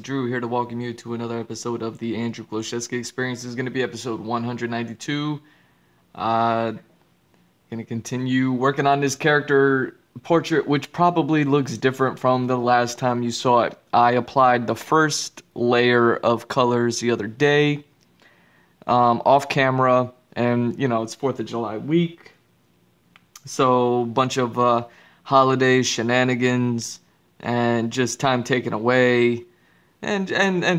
Drew here to welcome you to another episode of the Andrew Glowczewski Experience. This is going to be episode 192. Going to continue working on this character portrait, which probably looks different from the last time you saw it. I applied the first layer of colors the other day, off camera, and it's 4th of July week, so a bunch of holiday shenanigans and just time taken away and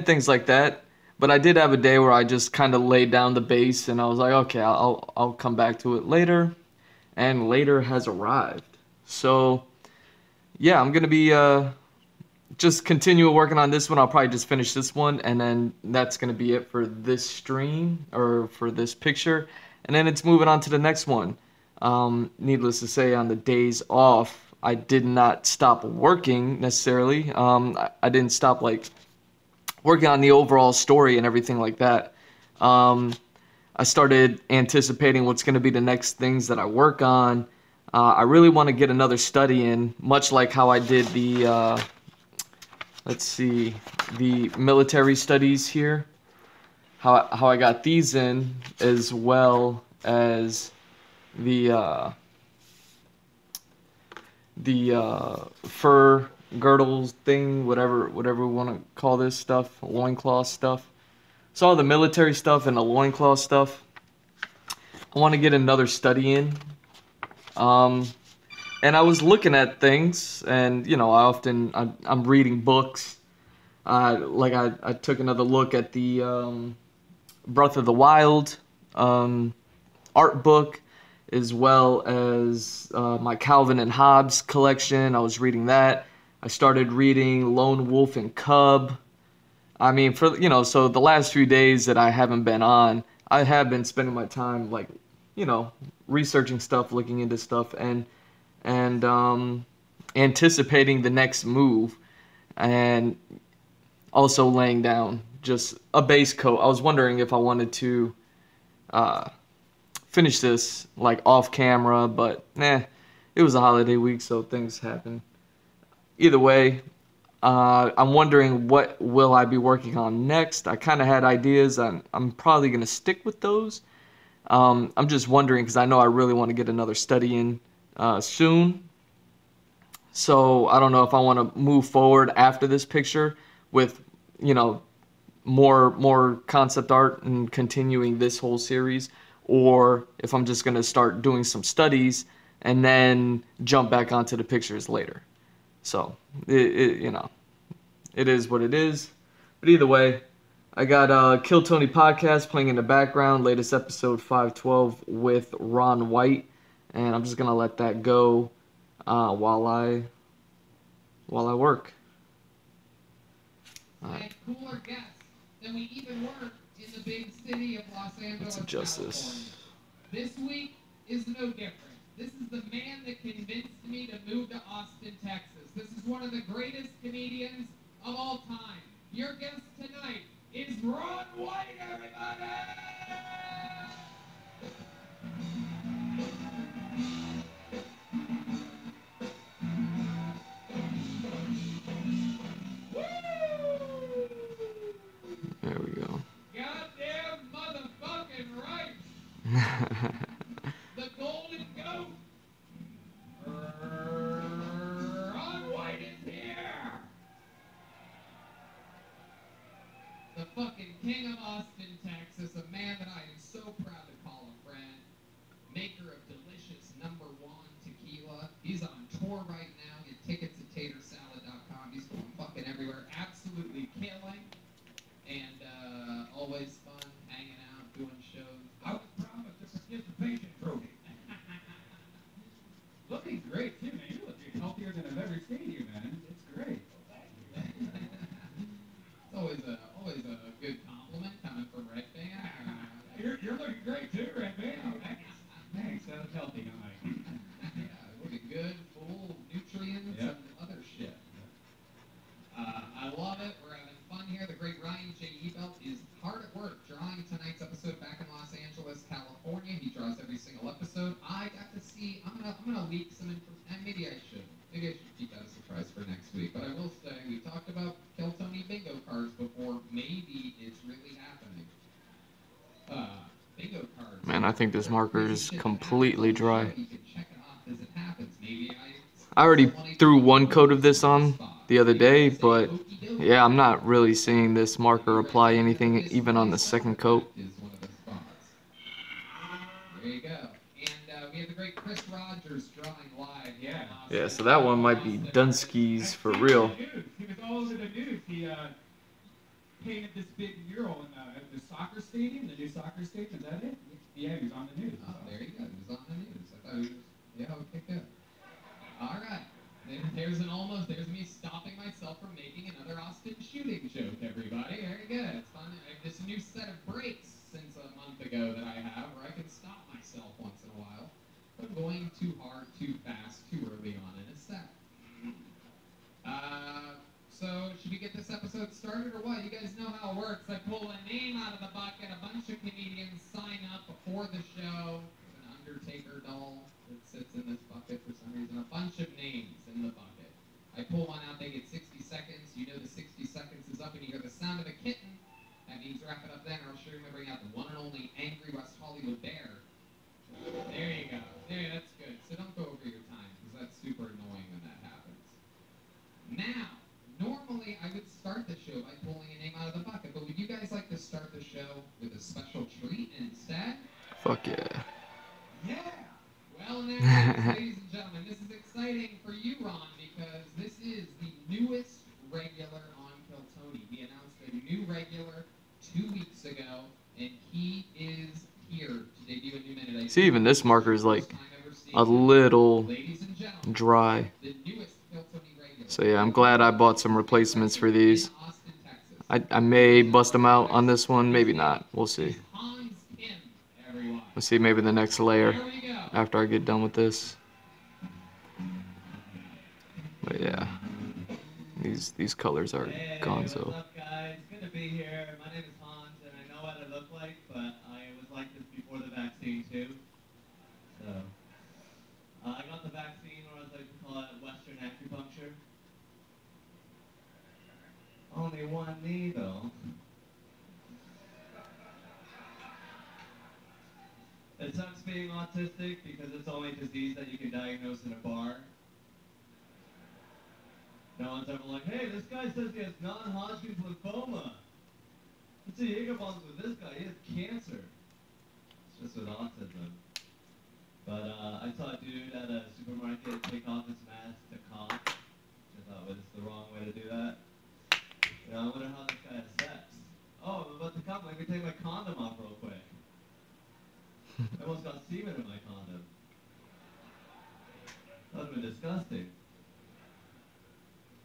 things like that. But I did have a day where I just kind of laid down the base and I was like, okay, I'll come back to it later, and later has arrived. So yeah, I'm gonna be just continue working on this one. I'll probably just finish this one, and then that's gonna be it for this stream or for this picture, and then it's moving on to the next one. Needless to say, on the days off, I did not stop working necessarily. I didn't stop like working on the overall story and everything like that. I started anticipating what's going to be the next things that I work on. I really want to get another study in, much like how I did the, let's see, the military studies here. How I got these in, as well as the fur girdles thing, whatever we want to call this stuff, loincloth stuff. So all the military stuff and the loincloth stuff, I want to get another study in. And I was looking at things, and I'm reading books. I took another look at the Breath of the Wild art book, as well as my Calvin and Hobbes collection. I was reading that. I started reading Lone Wolf and Cub. I mean, so the last few days that I haven't been on, I have been spending my time researching stuff, looking into stuff, and anticipating the next move, and also laying down just a base coat. I was wondering if I wanted to finish this like off camera, but it was a holiday week, so things happen. Either way, I'm wondering what will I be working on next. I kind of had ideas. I'm probably going to stick with those. I'm just wondering because I know I really want to get another study in soon. So I don't know if I want to move forward after this picture with, more concept art and continuing this whole series, or if I'm just going to start doing some studies and then jump back onto the pictures later. So, it is what it is. But either way, I got Kill Tony podcast playing in the background, latest episode 512 with Ron White, and I'm just going to let that go while I work. And cooler guests than we even were in the big city of Los Angeles, Let's adjust California. this. This week is no different. This is the man that convinced me to move to Austin, Texas. This is one of the greatest comedians of all time. Your guest tonight is Ron White, everybody! There we go. Goddamn motherfucking right! The golden goat! Ron White is here! The fucking king of Austin, Texas, a man that I am so proud to call a friend, maker of delicious #1 tequila. He's on tour right now. Get tickets at tatersalad.com. He's going fucking everywhere, absolutely killing, and always fun, hanging out, doing shows. I was promised a participation trophy. Looking great too, man. You're looking healthier than I've ever seen you, man. It's great. It's always a good compliment coming from Red Band. You're looking great too, Red Band. Oh, thanks. Sounds healthy tonight. Yeah, looking good, full of nutrients and other shit. I love it. We're having fun here. The great Ryan J. Ebelt is hard at work drawing tonight's episode back in Los Angeles, California. He draws every single episode. I got to see. I'm gonna leak some information. Maybe I should. Maybe I should keep that a surprise for next week. But I will say we talked about Kill Tony bingo card maybe it's really happening. Bingo cards. Man, I think this marker is completely dry. You can check it off as it happens. Maybe I already threw one coat of this on the other day, but yeah, I'm not really seeing this marker apply anything even on the second coat. There you go. And we have the great Chris Rogers drawing live. Yeah, so that one might be Dunsky's for real. He was all over the news. He painted this big mural in the soccer stadium, the new soccer stadium. Is that it? Yeah, he was on the news. Oh, there you go. He was on the news. I thought he was, yeah, okay, good. All right. There's me stopping myself from making another Austin shooting joke, everybody. Very good. It's fun. I have this new set of brakes since a month ago that I have where I can stop myself once in a while from going too hard, too fast, too early on in a set. So should we get this episode started or what? You guys know how it works. I pull a name out of the bucket. A bunch of comedians sign up before the show. There's an Undertaker doll that sits in this bucket for some reason. A bunch of names in the bucket. I pull one out. They get 60 seconds. You know the 60 seconds is up and you hear the sound of a kitten. That means wrap it up then or I'll show you when I bring out the one and only Angry West Hollywood Bear. There you go. There, that's good. So don't go over your time because that's super annoying when that happens. Now, normally I would start the show by pulling a name out of the bucket, but would you guys like to start the show with a special treat instead? Fuck yeah. Yeah! Well, now, ladies and gentlemen, this is exciting for you, Ron, because this is the newest regular on Kill Tony. We announced a new regular 2 weeks ago, and he is here to debut a new minute. See, even this marker is like a little dry. The newest Kill Tony regular. So yeah, I'm glad I bought some replacements for these. I may bust them out on this one, maybe not. We'll see. We'll see maybe the next layer after I get done with this. But yeah, these colors are gonzo. What's up, guys? Good to be here. My name is Hans, and I know what I look like, but I was like this before the vaccine too. So I got the vaccine, or as I like to call it, Western acupuncture. Only one needle. It sucks being autistic because it's the only disease that you can diagnose in a bar. No one's ever like, hey, this guy says he has non-Hodgkin's lymphoma. Let's see, Higginbotham's with this guy, he has cancer. It's just with autism. But I saw a dude at a supermarket take off his mask to cough, which I thought was the wrong way to do that. You know, I wonder how this guy has sex. Oh, I'm about to come, let me take my condom off real quick. I almost got semen in my condom. That would have been disgusting.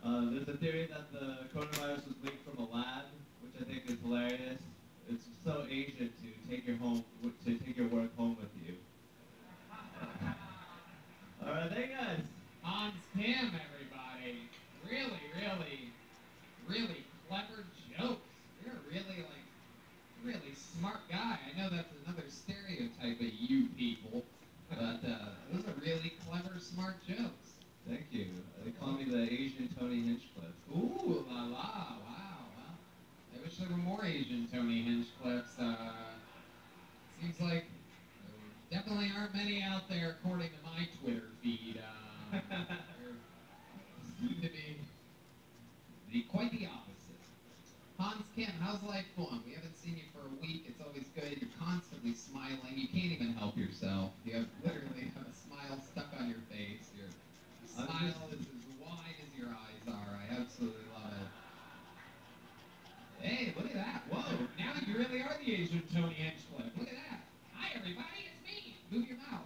There's a theory that the coronavirus was leaked from a lab, which I think is hilarious. It's so Asian to take your work home with you. All right, hey guys. Hans Kim, everybody. Really clever jokes. You're a really smart guy. I know that's another stereotype of you people, but those are really clever, smart jokes. Thank you. They call me the Asian Tony Hinchcliffe. Ooh, la la, wow. I wish there were more Asian Tony Hinchcliffes. Seems like there definitely aren't many out there according to my Twitter feed. There seem to be quite the opposite. Hans Kim, how's life going? We haven't seen you for a week. It's always good. You're constantly smiling. You can't even help yourself. You literally have a smile stuck on your face. Your smile is as wide as your eyes are. I absolutely love it. Hey, look at that. Whoa, now you really are the Asian Tony Hinchcliffe. Look at that. Hi, everybody. It's me. Move your mouth.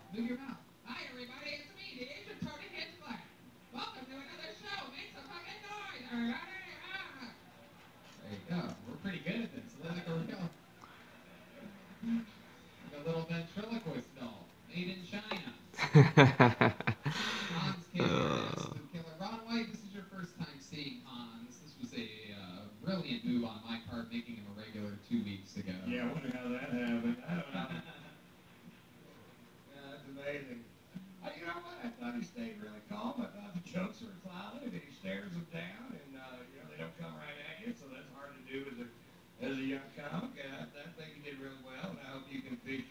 Hi, everybody. It's me, the Asian Tony Hinchcliffe. Welcome to another show. Make some fucking noise, everybody. There you go. We're pretty good at this. Like a little ventriloquist doll made in China. Hans Kim, absolute killer. Ron White, this is your first time seeing Hans. This was a brilliant move on my part, making him a regular 2 weeks ago. Yeah, I wonder how that happened. I don't know. Yeah, that's amazing. You know what? I thought he stayed really calm. I thought the jokes were clouded, and he stares them down, and they don't come right at you, so that's hard to do as a As a young comic, I think you did really well, and I hope you can teach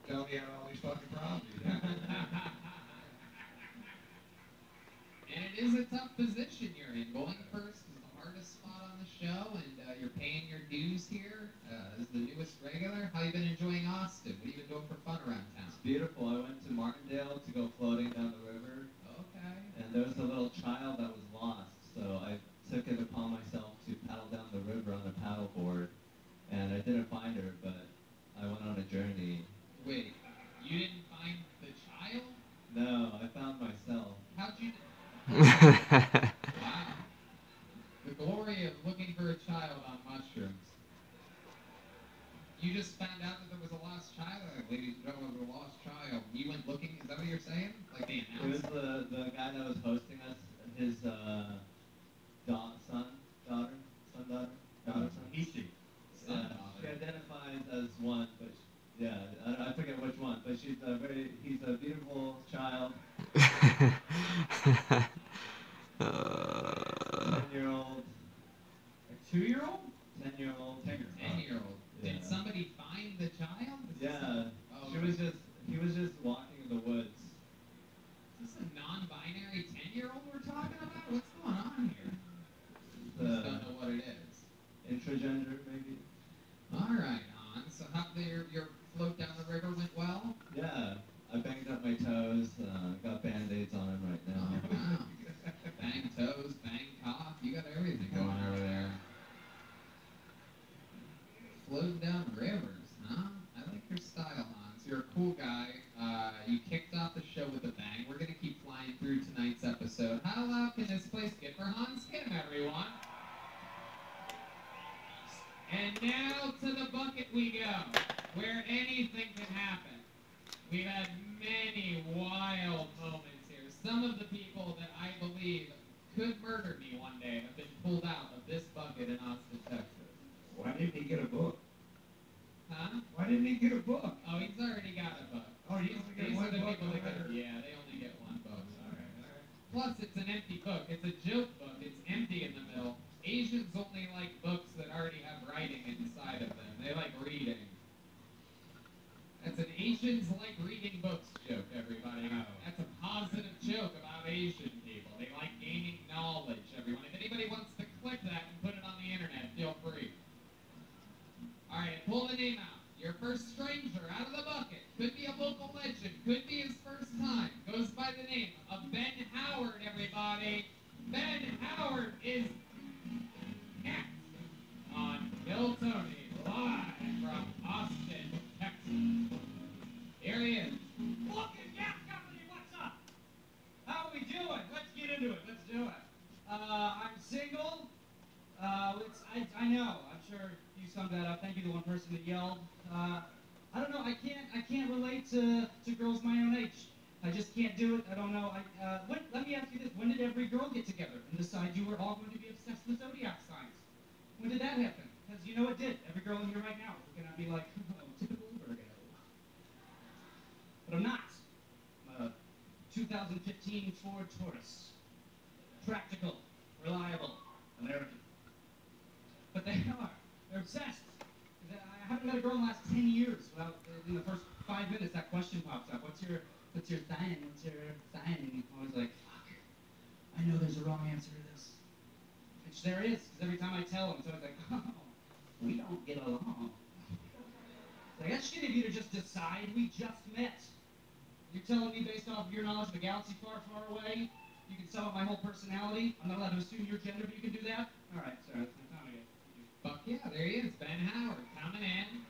Tony out all these fucking problems he's having. And it is a tough position you're in. Going first is the hardest spot on the show, and you're paying your dues here as the newest regular. How you been enjoying Austin? What have you been doing for fun around town? It's beautiful. I went to Martindale to go floating down the river, Okay. and there was a little child that was lost, so I took it upon myself to paddle down the river on a paddleboard, and I didn't find her, but I went on a journey. Wait, you didn't find the child? No, I found myself. How'd you... Wow. The glory of looking for a child on mushrooms. You just found out that there was a lost child? Ladies and gentlemen, there was a lost child. You went looking, is that what you're saying? Like they It was announced? the guy that was hosting us, his son, He, she. she identifies as one, but I forget which one, but he's a beautiful child, 10-year-old, A 2-year-old? 10-year-old. 10-year-old. Yeah. Did somebody find the child? Yeah, Oh, he was just walking in the woods. Is this a non-binary 10-year-old we're talking about? What's going on here? I just don't know what it is. Intragender, maybe? Alright, Hans. So how your float down the river went well? Yeah, I banged up my toes, got band-aids on him right Oh, now. wow. Bang toes, bang cough. You got everything going over there. Floating down rivers, huh? I like your style, Hans. You're a cool guy. You kicked off the show with a bang. We're going to keep flying through tonight's episode. How loud can this place get for Hans Kim, everyone? And now to the bucket we go, where anything can happen. We've had many wild moments here. Some of the people that I believe could murder me one day have been pulled out of this bucket in Austin, Texas. Why didn't he get a book? Huh? Why didn't he get a book? Oh, he's already got a book. Oh, he only got These one are the book people that already? get, yeah, they only get one book. All right. Plus, it's an empty book. It's a joke book. It's empty in the middle. Asians only like books that already have writing inside of them. They like reading. That's an Asians like reading books joke, everybody. Oh. That's a positive joke about Asian people. They like gaining knowledge, everyone. If anybody wants to clip that and put it on the internet, feel free. All right, pull the name out. Your first stranger out of the bucket. Could be a local legend. Could be his first time. Goes by the name of Ben Howard, everybody. Ben Howard is next on Kill Tony, live from Austin, Texas. Here he is. Look at Gas Company, what's up? How are we doing? Let's get into it. Let's do it. I'm single. I know. I'm sure you summed that up. Thank you, the one person that yelled. I don't know. I can't relate to girls my own age. I just can't do it. I don't know. Let me ask you this: when did every girl get together and decide you were all going to be obsessed with zodiac signs? When did that happen? Because you know it did. Every girl in here right now is going to be like, oh, typical Virgo. But I'm not. I'm a 2015 Ford Taurus. Practical, reliable, American. But they are. They're obsessed. I haven't met a girl in the last 10 years without, in the first 5 minutes, that question pops up. What's your sign? What's your sign? And I'm always like, fuck. I know there's a wrong answer to this. Which there is, because every time I tell them, it's always like, oh, we don't get along. It's like, that's shitty of you to just decide we just met. You're telling me based off of your knowledge of a galaxy far, far away, you can sum up my whole personality? I'm not allowed to assume your gender, but you can do that? All right, sorry, that's my time again. Fuck yeah, there he is, Ben Howard, coming in.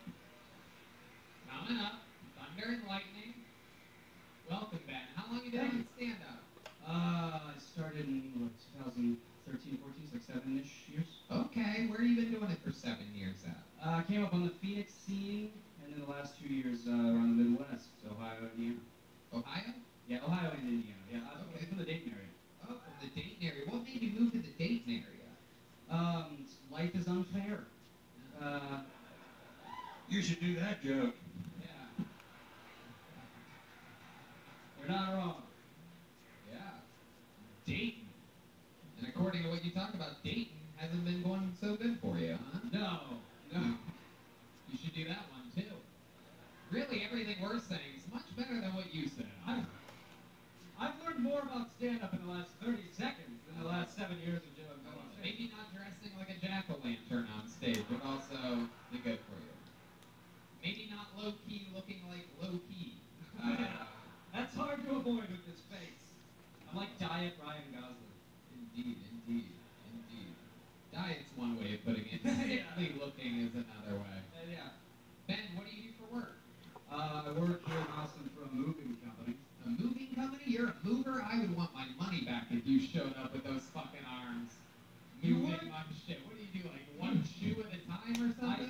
Coming up, thunder and lightning. Welcome, Ben. How long you been on stand-up? I started in, 2013, 14, so like 7-ish years. Okay, where you been doing it for 7 years at? I came up on the Phoenix scene, and then the last 2 years around the Midwest, so Ohio, Indiana. Ohio? Yeah, Ohio and Indiana. Yeah, I was Okay. from the Dayton area. Oh, from the Dayton area. What made you move to the Dayton area? Life is unfair. You should do that joke. Yeah. You're not wrong. Yeah. Dayton. And according to what you talk about, Dayton hasn't been going so good for you, huh? No,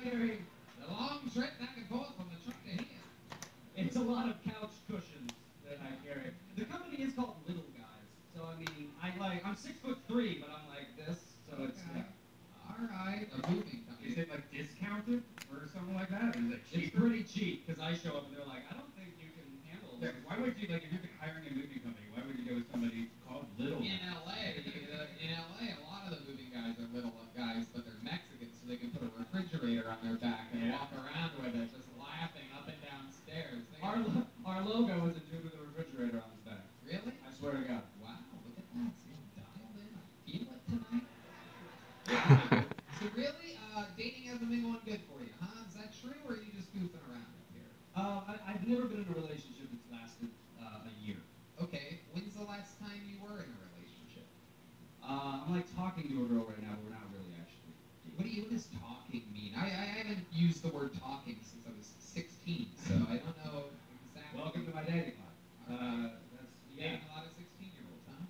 carry. The long trip back and forth from the truck to here. It's a lot of couch cushions that I carry. The company is called Little Guys, so I mean, I'm 6'3", but I'm like this, so it's. Okay. All right, a moving company. Is it like discounted or something like that? Or is it It's cheap? pretty cheap because I show up and they're like, I don't think you can handle Yeah, this. why would you, like, if you're hiring a moving company, why would you go with somebody called Little? In LA, a lot of the moving guys are little guys, but they're Mexican, so they can put a refrigerator on their back and walk around with it, just laughing up and down stairs. Our logo is a dude with a refrigerator on his back. Really? I swear to God. Wow, look at that. So dialed in. I feel it tonight. So really, dating hasn't been going good for you, huh? Is that true, or are you just goofing around up here? I've never been in a relationship that's lasted a year. Okay, when's the last time you were in a relationship? I'm like talking to a girl right now, but we're not really actually. What does talking mean? I haven't used the word talking since I was 16, so I don't know exactly. Welcome to my dating life. That's You dating a lot of 16-year-olds, huh?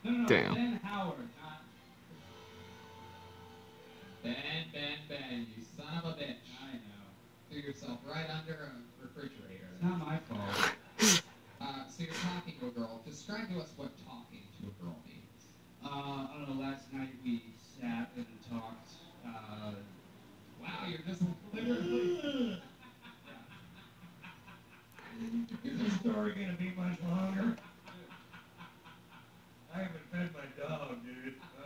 No, Damn. Ben Howard, not. Ben, you son of a bitch. I know. Threw yourself right under a refrigerator. It's not my fault. So you're talking to a girl. Describe to us what talking to a girl means. I don't know. Last night we sat and talked. Wow, you're just literally. Is this story gonna be much longer? I haven't fed my dog, dude. So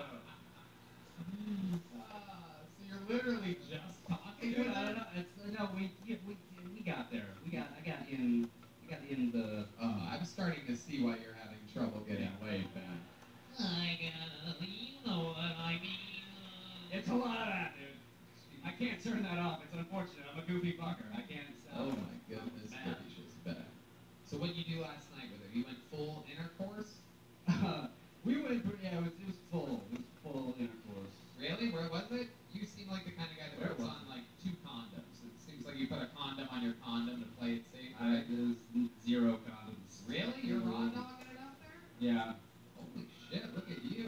you're literally just talking Dude, to I her? don't know. No, we got there. I got in the. I'm starting to see why you're having trouble getting laid, Ben. You know what I mean. It's a lot of that, dude. I can't turn that off. It's unfortunate. I'm a goofy fucker. I can't. Oh my goodness gracious, Ben. So what did you do last night with her? You went full intercourse? We went. Yeah, it was full. It was full intercourse. Really? Where was it? You seem like the kind of guy that Where puts was on like 2 condoms. It seems like you put a condom on your condom to play it safe. There's 0 condoms. Really? You're raw dogging it out there? Yeah. Holy shit, look at you.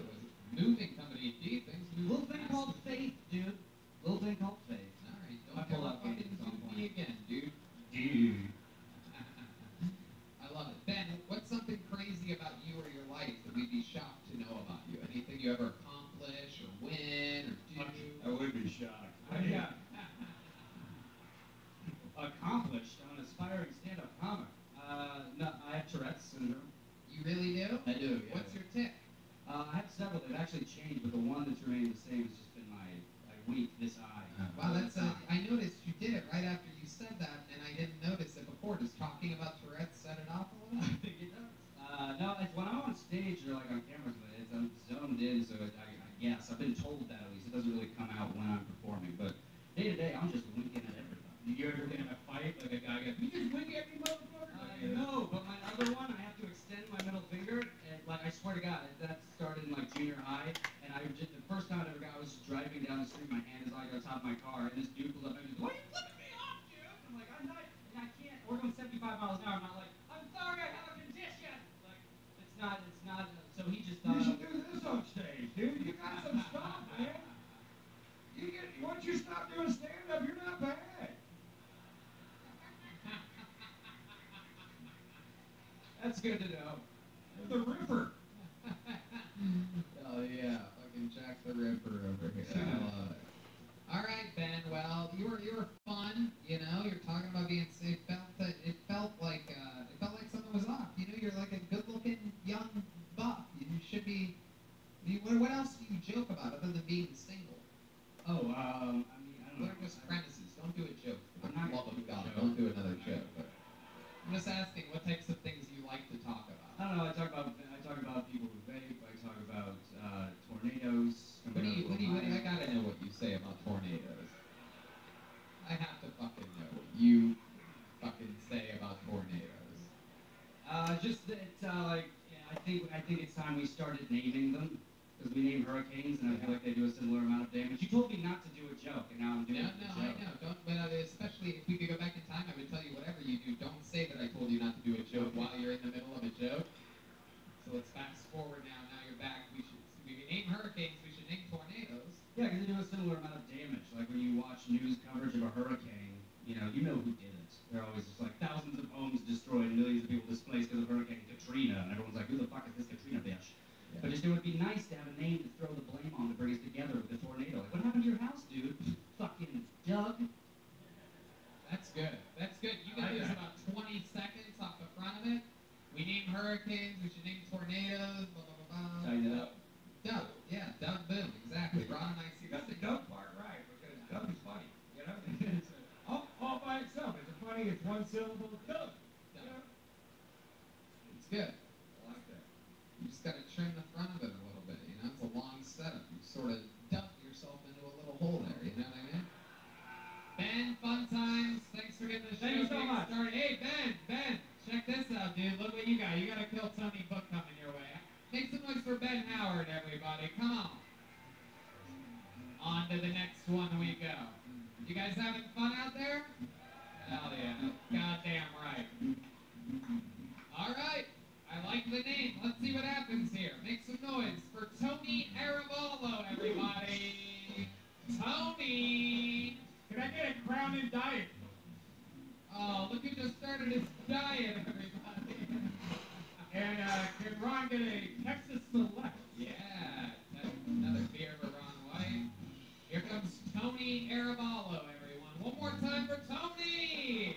Moving company indeed. Things move Little thing fast. called faith, dude. Little thing called faith. Alright, I don't pull ever out fucking games on do point. me again, dude. Dude. I love it. Ben, what's something crazy about you or your life that we'd be shocked to know about you? Anything you ever accomplish or win or do? I would be shocked. Yeah. Accomplished. I'm an aspiring stand-up comic. No, I have Tourette's syndrome. You really do? I do, yeah. What's your tick? I have several. They've actually changed, but the one that's remained the same has just been my weak, this eye. Wow, that's I noticed you did it right after you said that, and I didn't notice it before. Does talking about Tourette's set it off a little? I think it does. No, it's when I'm on stage or like on cameras, I'm zoned in, so I guess I've been told that at least. It doesn't really come out when I'm performing, but day to day, I'm just winking at everybody. Did you ever get in a fight like a guy goes, you just wink at me, motherfucker? No, but my other one, I have to extend my middle finger, and like I swear to God, that started in like junior high, and the first time I ever got, I was just driving down the street, my hand is like on top of my car, and this dude pulls up and he's like, "Why are you flipping me off, dude?" I'm like, "I'm not, I can't. We're going 75 miles an hour." I'm not like, "I'm sorry, I have a condition." Like, it's not. So he just You thought. should do this on stage, dude. You got some stuff, man. Once you stop doing stand-up, you're not bad. That's good to know. The Ripper. Oh yeah, fucking Jack the Ripper over here. I love it. All right, Ben. Well, you were fun. You know, you're talking about being safe. It felt like something was off. You know, you're like a good-looking young buck. You should be. What else do you joke about other than being single? Oh, I mean, I don't What know. are just premises? Don't do a joke. For I'm the not love gonna of do a God, joke. don't do another joke. But I'm just asking, what types of things you like to talk about? I don't know. I talk about people who vape. I talk about tornadoes. What do you, I gotta know what you say about tornadoes. I have to fucking know what you fucking say about tornadoes. I think it's time we started naming them because we name hurricanes and I feel like they do a similar amount of damage. You told me not to do a joke and now I'm doing No, a I joke. know. Don't, but especially if we could go back in time, I would tell you whatever you do. Don't say that I told you not to do a joke while you're in the middle of a joke. So let's fast forward now. Now you're back. We name hurricanes. We should name tornadoes. Yeah, because they do a similar amount of damage. Like when you watch news coverage of a hurricane, you know who did it. They're always just like thousands of homes destroyed, millions of people displaced because of Hurricane Katrina, and everyone's like, who the fuck is this Katrina bitch? Yeah. But just it would be nice to have a name to throw the blame on to bring us together with the tornado. Like, what happened to your house, dude? Fucking Doug. That's good. That's good. You can use about 20 seconds off the front of it. We name hurricanes. We should name tornadoes. Blah, blah, blah, blah. Tighten it up. Doug. Yeah, Doug Boom. Exactly. Ron and I see You got the Doug part right, because Doug is funny. You know, it's all by itself. It's funny. It's one syllable. Doug. You know? It's good. I like that. You just got to trim the front of it a little bit. You know, it's a long setup. You sort of dump yourself into a little hole there. You know what I mean? Ben, fun times. Thanks for getting the show Thank you so much. started. Hey, Ben, check this out, dude. Look what you got. You got a Kill Tony book coming your way. Make some noise for Ben Howard, everybody. Come on. On to the next one we go. You guys having fun out there? Hell yeah. Goddamn right. All right. I like the name. Let's see what happens here. Make some noise for Tony Arabolo, everybody. Tony! Can I get a crown and diet? Oh, look who just started his diet, everybody. And can Ron get a Texas Select? Yeah, another beer for Ron White. Here comes Tony Arabolo, everyone. One more time for Tony!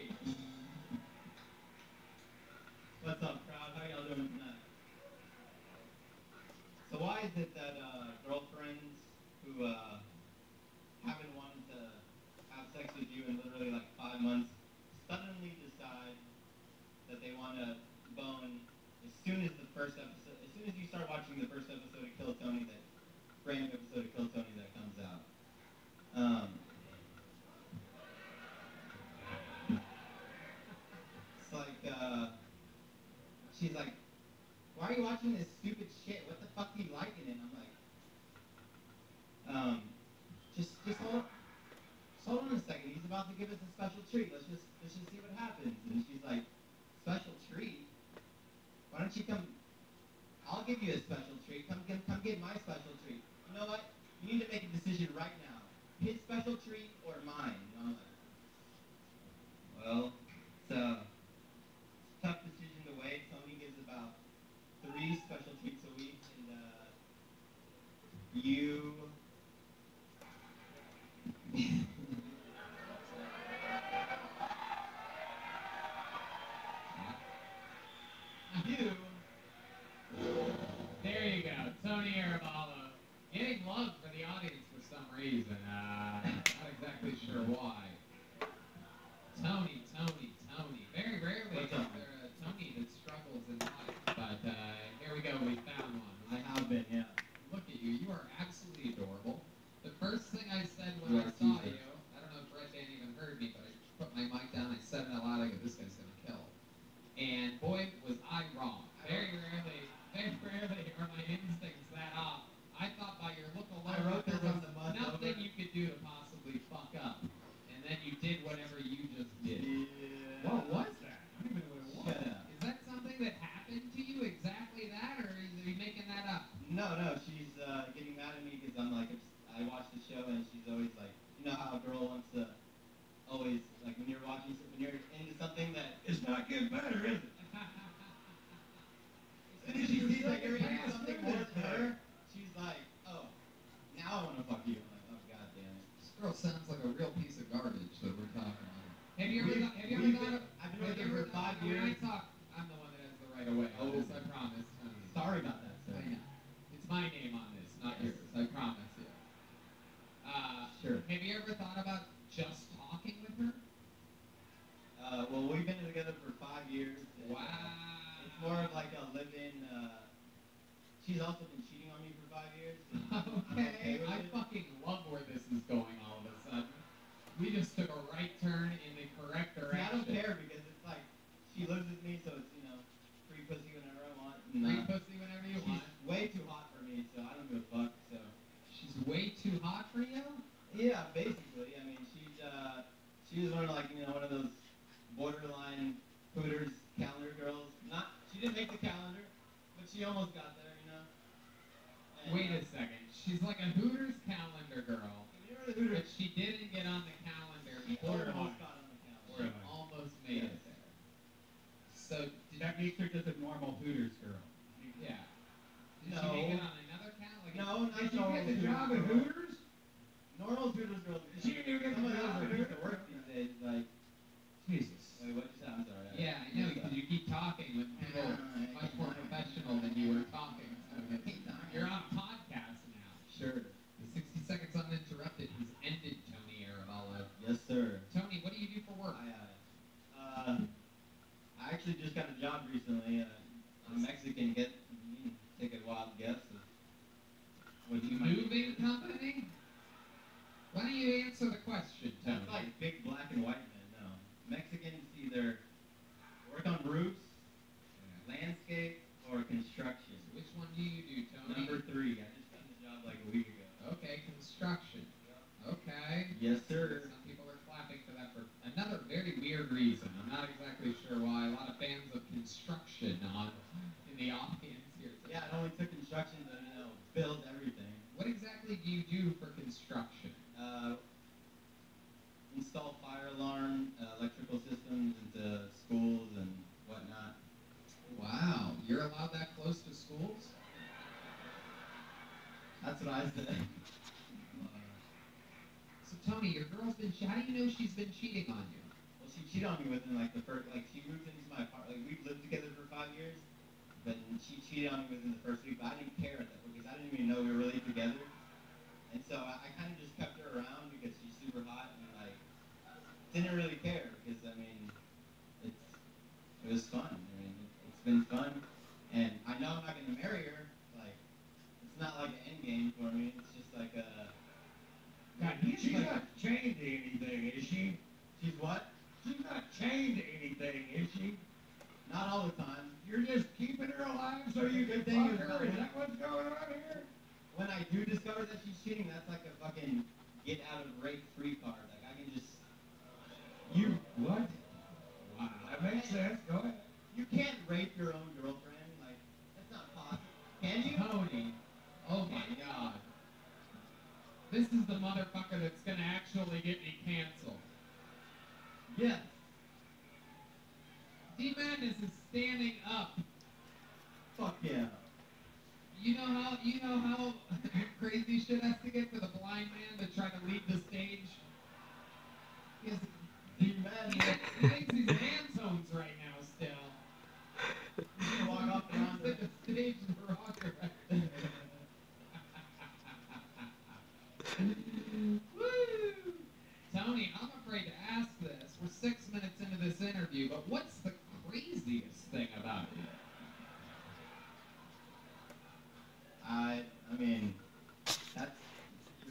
What's up, crowd? How y'all doing tonight? So why is it that girlfriends who haven't wanted to have sex with you in literally like 5 months suddenly decide that they want to bone as soon as the first episode, as soon as you start watching the first episode of Kill Tony, that brand new episode of Kill Tony that comes out? It's like, she's like, why are you watching this stupid shit? What the fuck do you like in it? And I'm like, just hold on a second. He's about to give us a special treat. Let's just see what happens. And she's like, special treat? Why don't you come? I'll give you a special treat. Come get my special treat. You know what? You need to make a decision right now. His special treat or mine? And I'm like, well, it's a tough decision to weigh. Tony gives about 3 special treats a week, and you. You. There you go, Tony Arabolo. Getting love for the audience for some reason. Not exactly sure why. Tony. Very rarely is there a Tony that struggles in life, but here we go, we found one. I have been, yeah. Look at you, you are absolutely adorable. The first thing I said when I saw you, I don't know if Red Band even heard me, but I put my mic down, I said it out loud, I go, this guy's gonna kill. And boy, was I wrong. Very rarely are my instincts that off. I thought by your look alone, I wrote there this on was the bus nothing over. you could do to possibly fuck up. And then you did whatever you just did. Yeah. What was that? I don't even know what it was. Shut up. Is that something that happened to you, exactly that, or are you making that up? No, she's getting mad at me because I'm like, I watch the show and she's always like, you know how a girl wants to always, like when you're watching, when you're into something that It's not getting better, is it? as soon as she sees like you're into something more than her, she's like, oh, now I want to fuck you. I'm like, oh, god damn it. This girl sounds like a real piece of garbage that we're talking about. Have you We've- ever we've thought been- of, I've been have with you her ever for 5 when I years. talk, I'm the one that has the right of way on Oh. this, I promise. Sorry about that, sir. I know. It's my name on this, not Yes. yours, I promise you. Sure. Have you ever thought about just talking with her? Well, we've been together for 5 years. And, Wow. it's more of like a live-in. She's also been cheating on me for 5 years. And I'm Okay, with I it. fucking love where this is going all of a sudden. We just took a right turn in the correct See, direction. I don't care because it's like she lives with me, so it's free pussy whenever I want. And, Free pussy whenever you she's want. way too hot for me, so I don't give a fuck. So She's way too hot for you? yeah, basically, I mean, she was one of one of those borderline Hooters calendar girls. She didn't make the calendar, but she almost got there, you know. And, Wait a second. She's like a Hooters calendar girl. makes her just a normal Hooters girl. Yeah. Did No. she make it on another count? Like No, not Did she normal get the Hooters job at girl. Hooters? Normal Hooters girls. She knew get Some the of those job are at a piece of Hooters. work these days. Like, Jesus. wait, what'd you say? I'm sorry. Yeah, I know, because you keep talking with people much more professional than you were talking. So you're on a podcast now. Sure. The 60 Seconds Uninterrupted has ended, Tony Arabella. Yes, sir. Tony, what do you do for work? I actually just got a job recently. I'm a Mexican. Take a wild guess of what you might Moving company? Why don't you answer the question, Tony? That's like big black and white men. No, Mexicans either work on roofs, landscape, or construction. Which one do you do, Tony? Number 3. I just got the job like a week ago. Okay, construction. Okay. Yes, sir. Some people are clapping for that for another very weird reason. I'm not exactly sure why. A lot of fans of construction in the audience here. Yeah, it only took construction to build everything. What exactly do you do for construction? Install fire alarm, electrical systems into schools and whatnot. Wow, you're allowed that close to schools? That's what I said. So Tony, your girl's been. How do you know she's been cheating on you? Well, she cheated on me within like the first. Like she moved into my apartment. Like we've lived together for 5 years, but she cheated on me within the first week. But I didn't care at that because I didn't even know we were really together. And so I kind of just kept her around because she's super hot and like didn't really care because I mean it was fun. I mean it's been fun, and I know I'm not gonna marry her. Like it's not like an end game for me. It's just like a. God, she's not chained to anything, is she? She's what? She's not chained to anything, is she? Not all the time. You're just keeping her alive so you can Good thing fuck is her? Is that- that what's going on here? When I do discover that she's cheating, that's like a fucking get out of rape free card. Like I can just. You what? Wow, that makes sense. Go ahead. You can't rape your own girlfriend. Like that's not possible. Can you? Tony, oh my God. This is the motherfucker that's gonna actually get me canceled. Yes. D-Madness is standing up. Fuck yeah. You know how crazy shit has to get for the blind man to try to lead the stage? He thinks he's hand tones right now still. He's gonna walk off around He's like a stage rocker. Woo! Tony, I'm afraid to ask this. We're 6 minutes into this interview, but what's the craziest thing about it? I mean, that's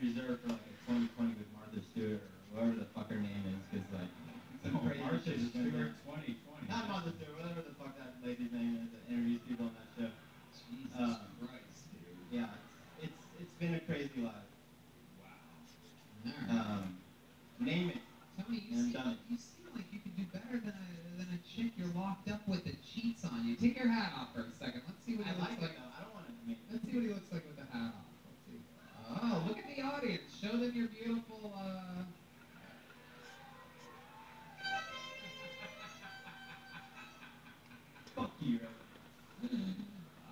reserved for like a 2020 with Martha Stewart or whoever the fuck her name is, because like some crazy Martha shit is gonna Stewart go- 2020. Not Martha Stewart, whatever the fuck that lady's name is that interviews people on that show. Jesus Christ, dude. Yeah, it's been a crazy life. Alright. Name it. Tony, And done it. you seem like you could do better than a chick you're locked up with that cheats on you. Take your hat off for a second. Let's see what I he like looks like. it though. I don't want to. I mean, Let's see what he looks like with the hat off. Let's see. Oh, look at the audience. Show them your beautiful. fuck you.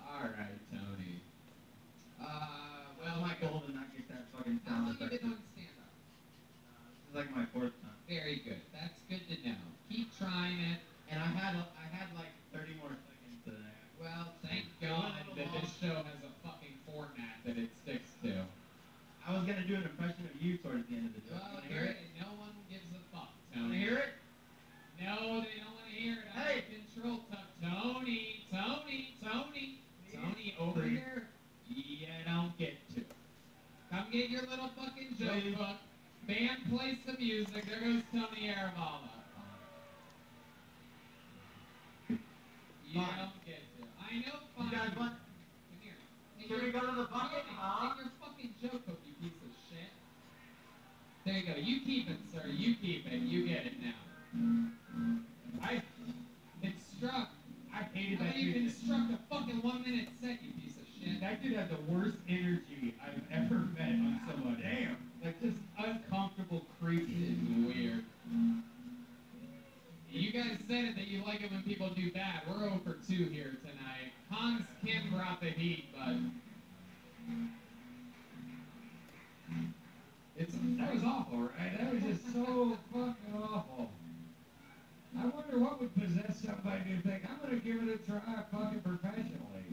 All right, Tony. Well, my goal to not get that fucking How sound long you effect. been on stand-up? This is like my 4th time. Very good. That's good to know. Keep trying it. And I had like 30 more seconds today. Well, thank God that this show has a fucking format that it sticks to. I was gonna do an impression of you towards the end of the joke. Well, Wanna hear it? no one gives a fuck, Wanna Tony. hear it? No, they don't want to hear it. I'm Hey! in control. Tony, over Please. here. You don't get to. Come get your little fucking joke Please. book. Band plays the music. There goes Tony Arabella. You Fine. don't get to. I know. You Fine. guys want? Come here. Should we go to the bucket, huh? Take your fucking joke book, you piece of shit. There you go. You keep it, sir. You keep it. You get it now. Instruct. I hated How that about you dude. construct a fucking 1-minute set, you piece of shit? That dude had the worst energy I've ever met on somebody. Damn. Like just uncomfortable, creepy. It's weird. You guys said it that you like it when people do bad. We're over two here tonight. Hans Kim brought the heat, but That was awful, right? That was just so fucking awful. I wonder what would possess somebody to think, I'm going to give it a try fucking professionally.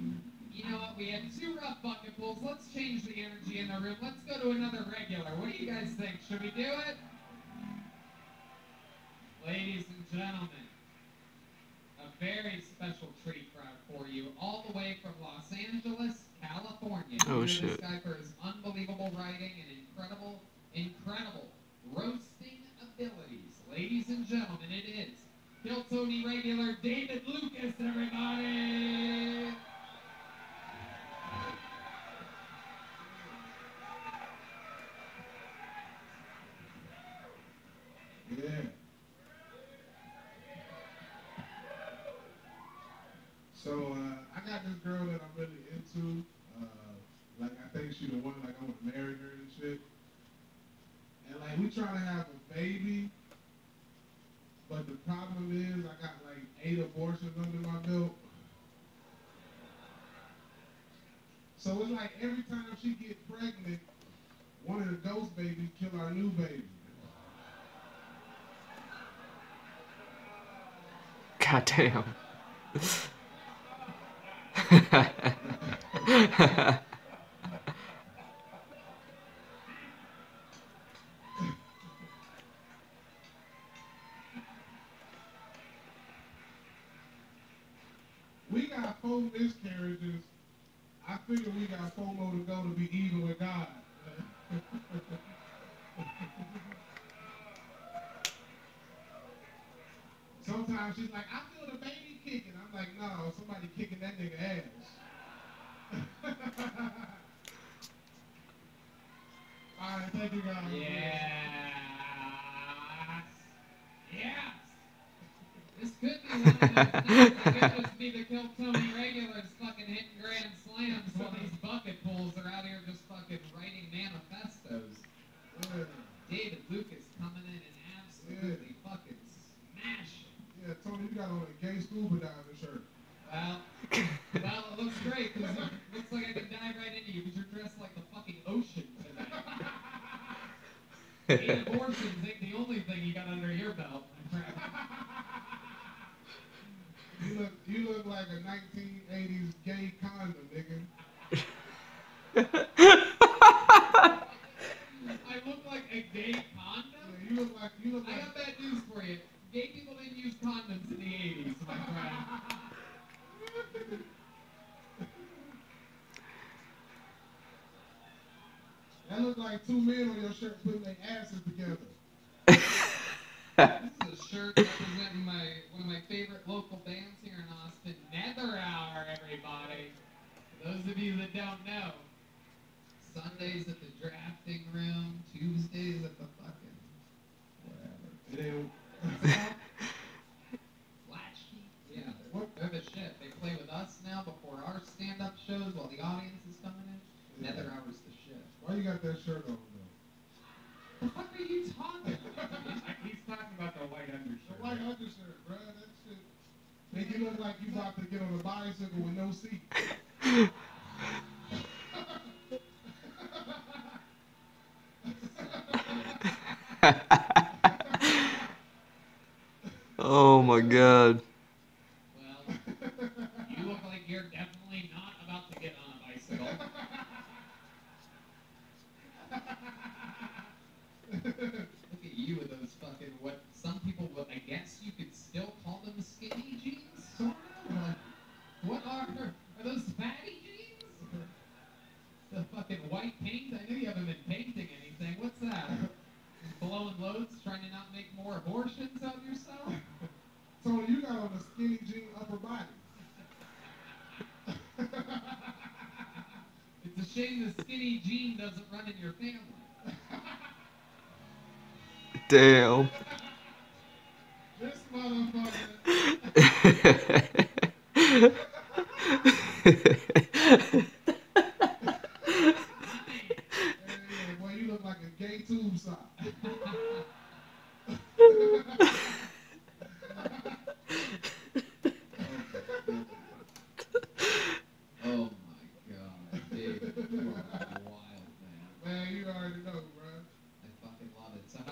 you know what? We had two rough bucket pulls. Let's change the energy in the room. Let's go to another regular. What do you guys think? Should we do it? Ladies and gentlemen, a very special treat for you, all the way from Los Angeles, California. Oh, This shit. guy for his unbelievable writing and incredible roasting abilities. Ladies and gentlemen, it is Kill Tony regular David Lucas, everybody! Yeah. So, I got this girl that I'm really into. Like, I think she the one, like, I want to marry her and shit. And, like, we trying to have a baby. But the problem is, I got, like, 8 abortions under my belt. So, it's like every time she get pregnant, one of the ghost babies kill our new baby. God damn. We got 4 miscarriages. I figure we got 4 more to go to be even with God. Sometimes she's like, I feel the baby kicking. I'm like, no, somebody kicking that nigga ass. All right, thank you guys. Yes! Yes! This could be one of those things. It could just be the Kill Tony regulars fucking hitting grand slams while these bucket pulls are out here just fucking writing manifestos. Yeah. David Lucas coming in and absolutely fucking smashing. Yeah, Tony, you got on a gay scuba diving shirt. Well, it looks great because it looks like I can dive right into you because you're dressed like the fucking ocean tonight. 8 abortions ain't the only thing you got under your belt, my friend. You look like a 1980s gay condom, nigga. I look like a gay condom? Yeah, you look like I got bad news for you. Gay people didn't use condoms in the 80s, my friend. That look like 2 men on your shirt putting their asses together. This is a shirt representing one of my favorite local bands here in Austin, Nether Hour, everybody. For those of you that don't know, Sundays at the drafting room, Tuesdays at the fucking whatever. And then, Latchkey? Yeah, they're the shit. They play with us now before our stand-up shows while the audience is coming in. Nether Hour's the shit. why you got that shirt on, though? The fuck are you talking about? He's talking about the white undershirt. The white undershirt, bruh. That shit make you look like you about to get on a bicycle with no seat. Oh my god. Well, you look like you're definitely not about to get on a bicycle. Look at you with those fucking, what some people would, I guess you could still call them skinny jeans, sort of? Like, what are those fatty jeans? The fucking white paint? I know you haven't been painting anything. What's that? Blowing loads, trying to not make more abortions of yourself? Tony, you got on a skinny jean upper body. It's a shame the skinny jean doesn't run in your family. Damn. This motherfucker. Hey, boy, you look like a gay tube sock.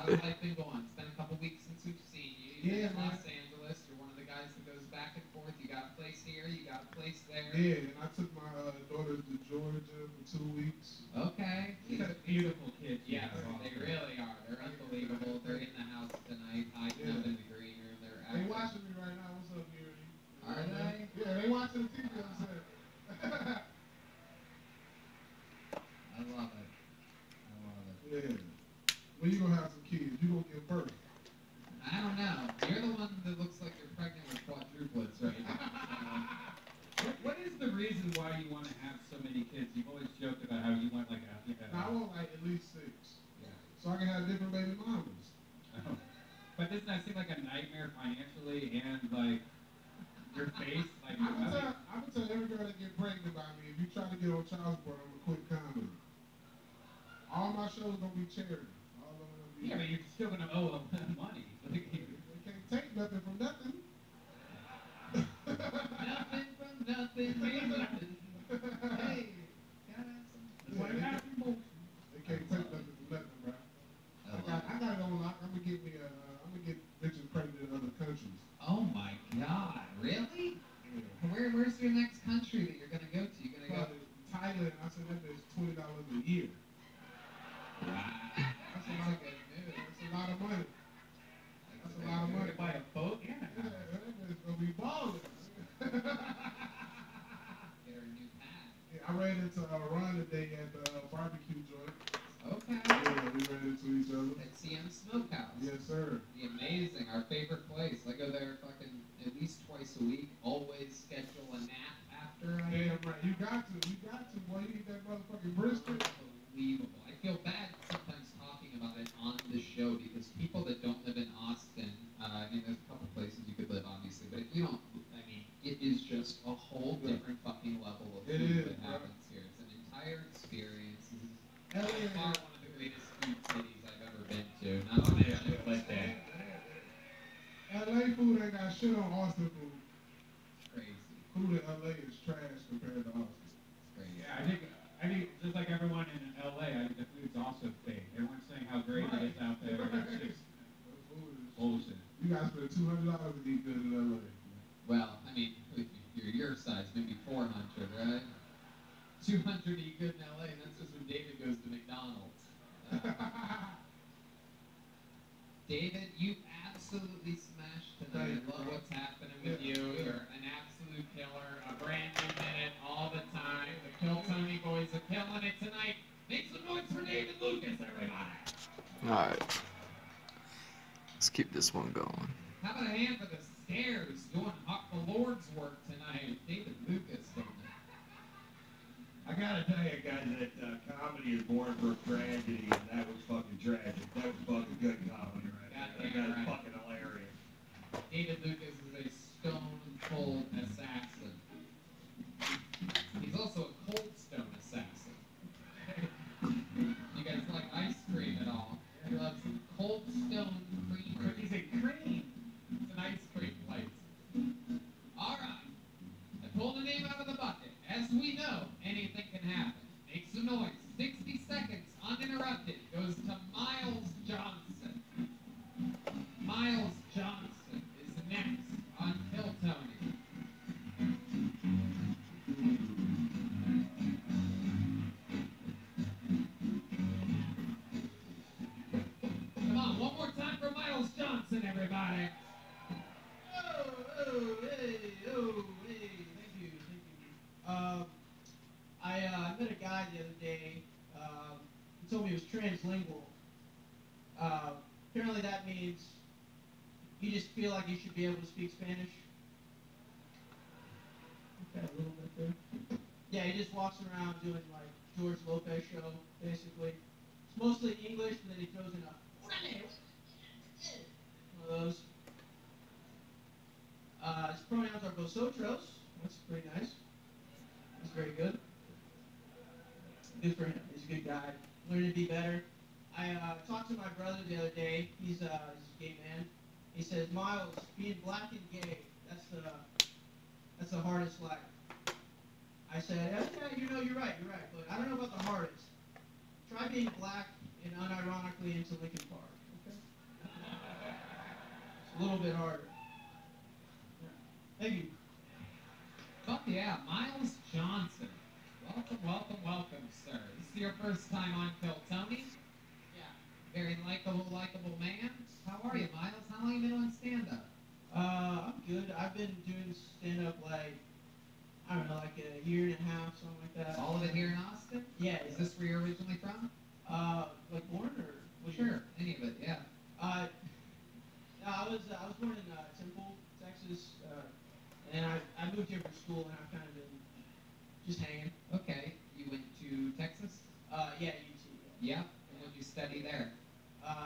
how's life been going? It's been a couple weeks since we've seen you. You're in Yeah, man. Los Angeles. You're one of the guys that goes back and forth. You got a place here. You got a place there. Yeah, and I took my daughters to Georgia for 2 weeks. Okay. These are beautiful kids. Yes, they really are. They're unbelievable. They're in the house tonight, hiding up in the green room. They're They acting. watching me right now. What's up, Yuri? Are they? Yeah, they watching the TV. I'm saying. I love it. I love it. Yeah. When you gonna have some kids? You gonna give birth? I don't know. You're the one that looks like you're pregnant with quadruplets right now. What is the reason why you want to have so many kids? You've always joked about how you want like a. Now, I want like at least 6, Yeah. so I can have different baby mamas. But doesn't that seem like a nightmare financially and like your face? Like I'm gonna tell every girl that get pregnant by me, if you try to get on child support, I'm gonna quit comedy. All my shows gonna be charity. All of them gonna be. yeah, but you're still gonna owe them money. Like, They can't take nothing from nothing. Nothing from nothing, ain't nothing. Hey, gotta have some. that's why you have to move. They can't take nothing from nothing, bro. I got it on lock. I'm gonna get bitches pregnant in other countries. Oh my God! Really? Where's your next country that you're gonna go to? You're gonna go. Thailand. I said that bitch $20 a year. Wow. That's a good move. That's a lot of money. That's a lot of You money. could buy a boat and a Yeah, house. that bitch gonna be balling. Get her a new pad. Yeah, I ran into Ron today at the barbecue joint. Okay. Yeah, we ran into each other. At CM Smokehouse. Yes, sir. The amazing, our favorite place. I go there fucking at least twice a week. Always schedule a nap after I Damn right. You got to, boy. You eat that motherfucking brisket. Unbelievable. I feel bad sometimes talking about it on the show because people that don't live in Austin, I mean, there's a couple places you could live, obviously, but if you don't, I mean, it is just a whole different fucking level of It food is, that bro. happens here. It's an entire experience. This is Hell by yeah. far one of the greatest food cities I've ever been to. Not to mention Clinton. LA food ain't got shit on Austin food. It's crazy. Food in LA is trash compared to Austin. It's crazy. Yeah, I think just like everyone in LA, I think the food's also fake. Everyone's saying how great it is out there. It's just The food is. bullshit. You gotta spend $200 to eat good in LA. Well, I mean, if you're your size, maybe 400, right? 200 to eat good in LA, and that's just when David goes to McDonald's. David, you absolutely smashed tonight. I love what's happening with you. You're an absolute killer. A brand new minute all the time. The Kill Tony boys are killing it tonight. Make some noise for David Lucas, everybody. All right. Let's keep this one going. How about a hand for the stairs doing the Lord's work tonight? David Lucas. I gotta tell you guys that comedy is born for tragedy, and that was fucking tragic. That was fucking good comedy right there. That guy's fucking hilarious. David Lucas is a stone-cold assassin. He's also a cold stone assassin. You guys like ice cream at all? He loves cold stone creamer. Cookies and cream. It's an ice cream place. All right. I pulled a name out of the bucket. As we know, anything can happen. Make some noise. 60 seconds uninterrupted goes to Miles Johnson. Miles Johnson is next on Kill Tony. Come on, one more time for Miles Johnson, everybody. Oh, hey, thank you. I met a guy the other day. He told me he was translingual. Apparently that means you just feel like you should be able to speak Spanish. Okay, a little bit there. Yeah, he just walks around doing like George Lopez show, basically. It's mostly English, and then he throws in a one of those. His pronouns are vosotros. That's pretty nice. That's very good. Good for him. He's a good guy. Learning to be better. I talked to my brother the other day. He's a gay man. He says, Miles, being black and gay, that's the hardest life. I said, yeah, you're right, but I don't know about the hardest. Try being black and unironically into Linkin Park, okay? bit harder. Yeah. Thank you. Fuck yeah, Miles Johnson. Welcome, welcome, welcome, sir. This is your first time on Kill Tony? Yeah. Very likable man. How are you, Miles? How long you been on stand-up? I'm good. I've been doing stand-up like, I don't know, like a year and a half, something like that. All of it here in Austin? Yeah. Is this where you're originally from? Like born or? Sure, any of it, yeah. No, I was born in Temple, Texas, and I moved here for school, and I've kind of been just hanging. Okay, you went to Texas? Yeah, UT. Yep. And what did you study there?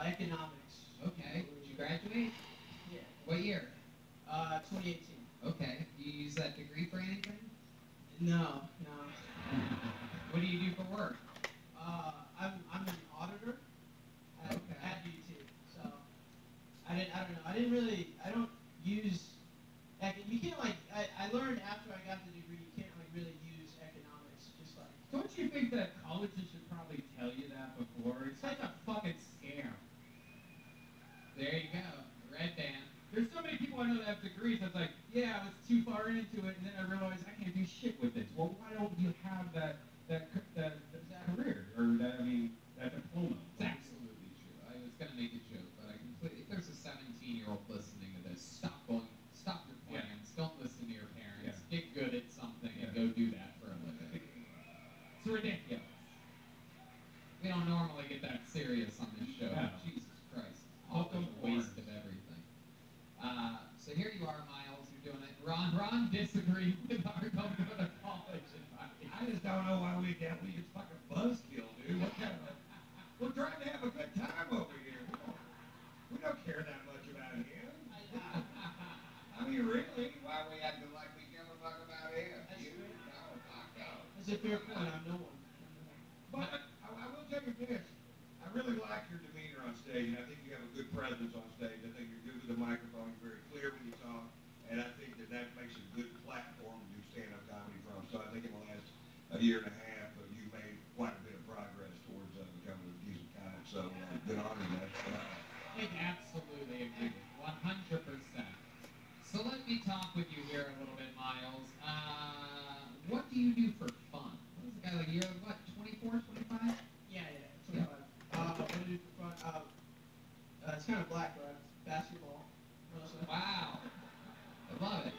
Economics. Okay. Did you graduate? Yeah. What year? 2018. Okay. Do you use that degree for anything? No. What do you do for work? I'm an auditor at UT. So I don't use. You can't I learned after I got the degree, you can't really use economics. Just like. Don't you think that colleges should probably tell you that before? It's such a fucking scam. There you go. Red band. There's so many people I know that have degrees that's like, yeah, I was too far into it, and then I realized I can't do shit with this. Well, why don't you have that career, or that diploma? It's absolutely true. I was going to make a joke, but if there's a 17-year-old listening to this, stop your plans. Don't listen to your parents. Yeah. Get good at something and go do that for a living. It's ridiculous. We don't normally get that serious on this show. No. Jesus Christ. Always a waste of everything. So here you are, Miles. You're doing it. Ron disagreed with our don't go to college advice. I just don't know why we got we just fucking buzzkill, dude. What kind of, we're trying to have a good time over here. We don't care that much about him. I mean, really? Why are we acting like we give a fuck about him? You? No, fuck no. That's a fair point. I'm no one. But I will tell you this. I really like your demeanor on stage, and I think you have a good presence on stage. I think you're good with the microphone. You're very clear when you talk, and I think that makes a good platform to do stand-up comedy from. So I think in the last year and a half, you've made quite a bit of progress towards becoming a decent comic. So good on you, man. I absolutely agree. 100%. So let me talk with you here a little bit, Miles. What do you do for fun? What is the guy like? You're what, 24, 25? Yeah, 25. What do I do for fun? It's kind of black, right? Basketball. Mostly. Wow. I love it.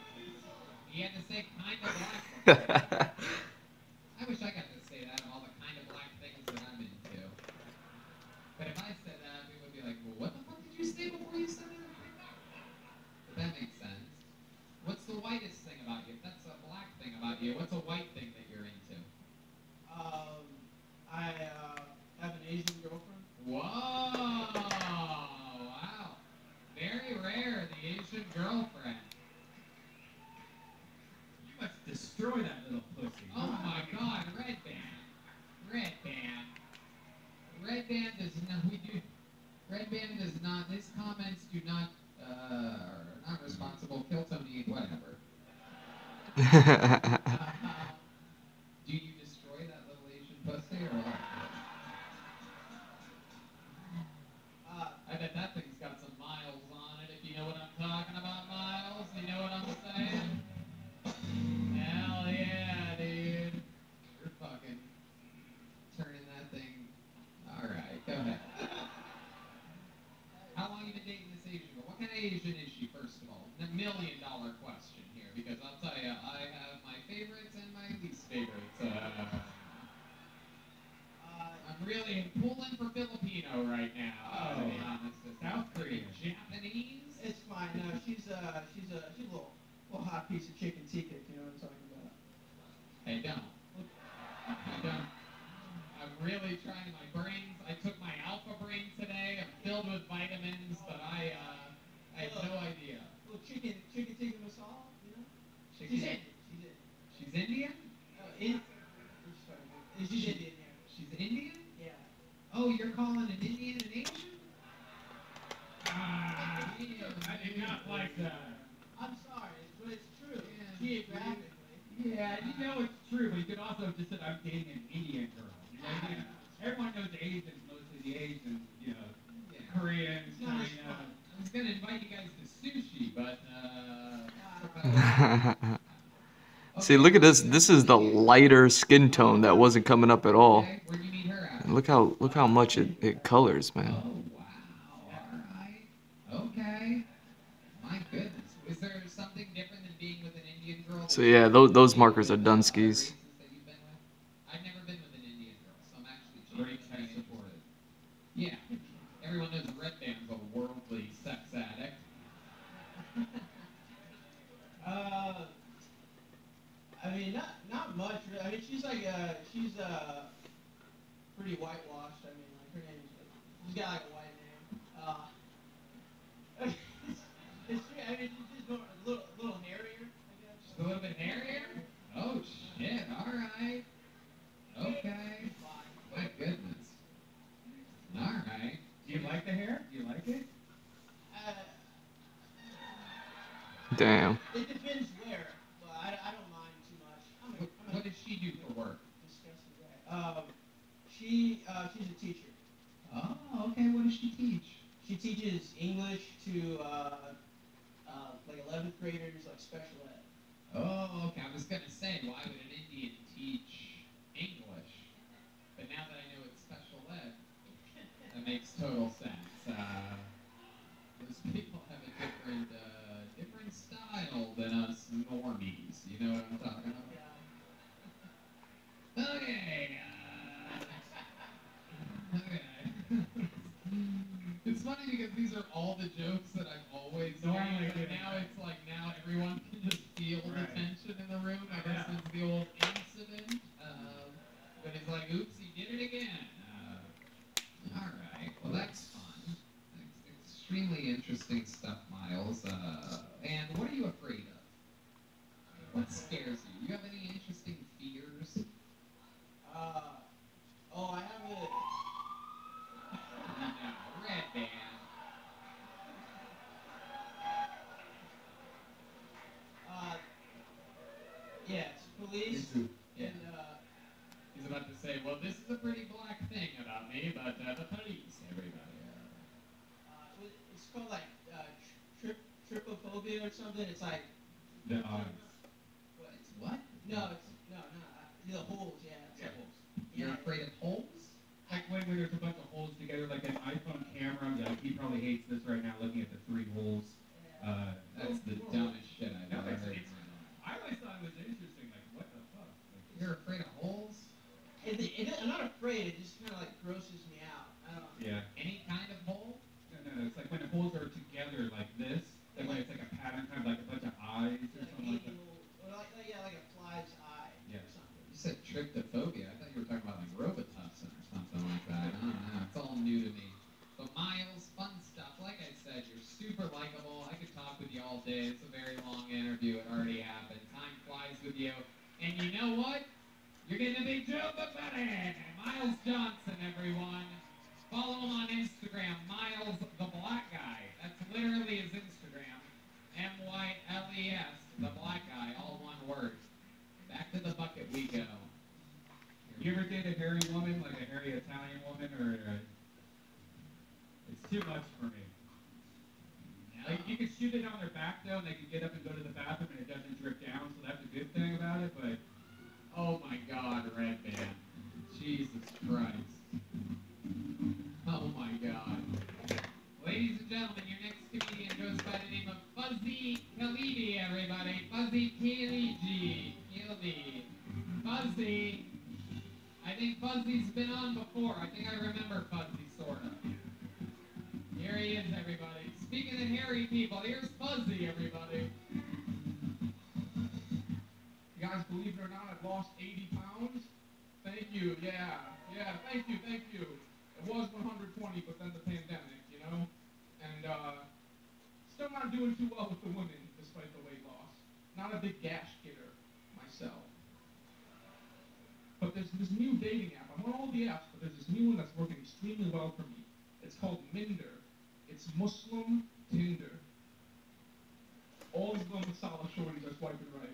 He had to say kind of black before. I wish I got to say that, all the kind of black things that I'm into. But if I said that, we would be like, well, what the fuck did you say before you said it? But that makes sense. What's the whitest thing about you? If that's a black thing about you, what's a white thing that you're into? I have an Asian girlfriend. Whoa! Wow. Very rare, the Asian girlfriend. You must destroy that little pussy. Oh my god, Red Band. Red Band. Red Band does not, Red Band does not, his comments do not, are not responsible. Kill Tony, whatever. Do you destroy that little Asian pussy or what? I bet that thing's got some miles on it, if you know what I'm talking about, Miles. You know what I'm saying? Hell yeah, dude. You're fucking turning that thing. Alright, go ahead. How long you been dating this Asian girl? What kind of Asian is she, first of all? The $1 million question here, because I'll tell you, I have my favorites and my least favorites. I'm really pulling for Filipino right now, to be honest. South Korean. Japanese? It's fine. No, she's a little hot piece of chicken tikka, if you know what I'm talking about. I don't. I'm really trying my brains. I took my alpha brain today. I'm filled with vitamins, but I have no idea. Little chicken tikka masala, you know? Chicken- She's Indian. She's Indian? She's Indian, yeah. She's Indian? Yeah. Oh, you're calling an Indian an Asian? I did not like that. I'm sorry, but it's true. Yeah. Geographically. Yeah, you know it's true, but you could also have just said I'm dating an Indian girl. You know, everyone knows Asians, mostly the Asians, you know, Yeah. Koreans, It's not as China. fun. I was gonna invite you guys to sushi but See, look at this. This is the lighter skin tone that wasn't coming up at all. okay, where'd you meet her at? And look how much it colors, man. Oh wow! All right. Okay. My goodness. Is there something different than being with an Indian girl? So yeah, those markers are Dunskies. That you've been with? I've never been with an Indian girl, so I'm actually Great genuinely tech supported. Yeah. Everyone knows Red Band's a worldly sex addict. I mean, not much. Really. I mean, she's like she's pretty whitewashed. I mean, like her name's she's got like a white name. It's I mean, she's just a little hairier, I guess. Just a little bit hairier? Oh shit! All right. Okay. My goodness. All right. Do you like the hair? Do you like it? Damn. It depends where, but I don't mind too much. What does she do for work? Disgusting guy. She's a teacher. Oh, okay. What does she teach? She teaches English to like 11th graders, like special ed. Oh, okay. I was gonna say, why would an Indian teach English? But now that I know it's special ed, that makes total sense. Those people have a different style than us normies. You know what I'm talking about? Okay. Okay. It's funny because these are all the jokes that I've always Normally, made, but now it's like now everyone can just feel the Right. tension in the room ever Yeah. since the old incident. But it's like, oops, he did it again. All right, well that's fun. That's extremely interesting stuff, Miles. And what are you afraid of? What scares you? You have any interesting fears? Oh, I have a. No, Red Band. Yes, police. Yeah. And He's about to say, well, this is a pretty black thing about me, but the police, everybody. it's called like trypophobia or something. It's like The what? It's what? No, the holes. Yeah. It's like- You're afraid of holes? like when there's a bunch of holes together, like an iPhone camera. Like he probably hates this right now, looking at the 3 holes. That's the dumbest shit I've No, ever heard. I always thought it was interesting. Like, what the fuck? Like, You're afraid of holes? I'm not afraid. It just kind of like grosses me out. I don't know. yeah. Any kind of hole? No. It's like when the holes are together like this. That way it's like a pattern, kind of like a bunch of eyes or Like something like that. anal, or like a fly's eye Yeah. or something. You said tryptophobia. I thought you were talking about like Robitussin or something like that. I don't know. It's all new to me. But Miles, fun stuff. Like I said, you're super likable. I could talk with you all day. It's a very long interview. It already happened. Time flies with you. And you know what? You're getting a big joke about it. Miles Johnson, everyone. Follow him on Instagram, Miles the Black Guy. That's literally his Instagram. MYLES, the Black Guy, all one word. Back to the bucket we go. You ever date a hairy woman, like a hairy Italian woman, or it's too much for me. No. Like you can shoot it on their back though, and they can get up and go to the bathroom, and it doesn't drip down. So that's a good thing about it. But Oh my God, Red Band. Jesus Christ. Oh my God. Ladies and gentlemen, your next comedian goes by the name of Fuzzy Khalidi, everybody. Fuzzy Khalidi. Fuzzy. I think Fuzzy's been on before. I think I remember Fuzzy, sort of. Here he is, everybody. Speaking of hairy people, here's Fuzzy, everybody. You guys, believe it or not, I've lost 80 pounds. Thank you. Yeah. Thank you. It was 120, but then the pandemic, you know. And still not doing too well with the women, despite the weight loss. Not a big gash getter myself. But there's this new dating app. I'm on all the apps, but there's this new one that's working extremely well for me. It's called Minder. It's Muslim Tinder. All of them solid shorties are swiping right.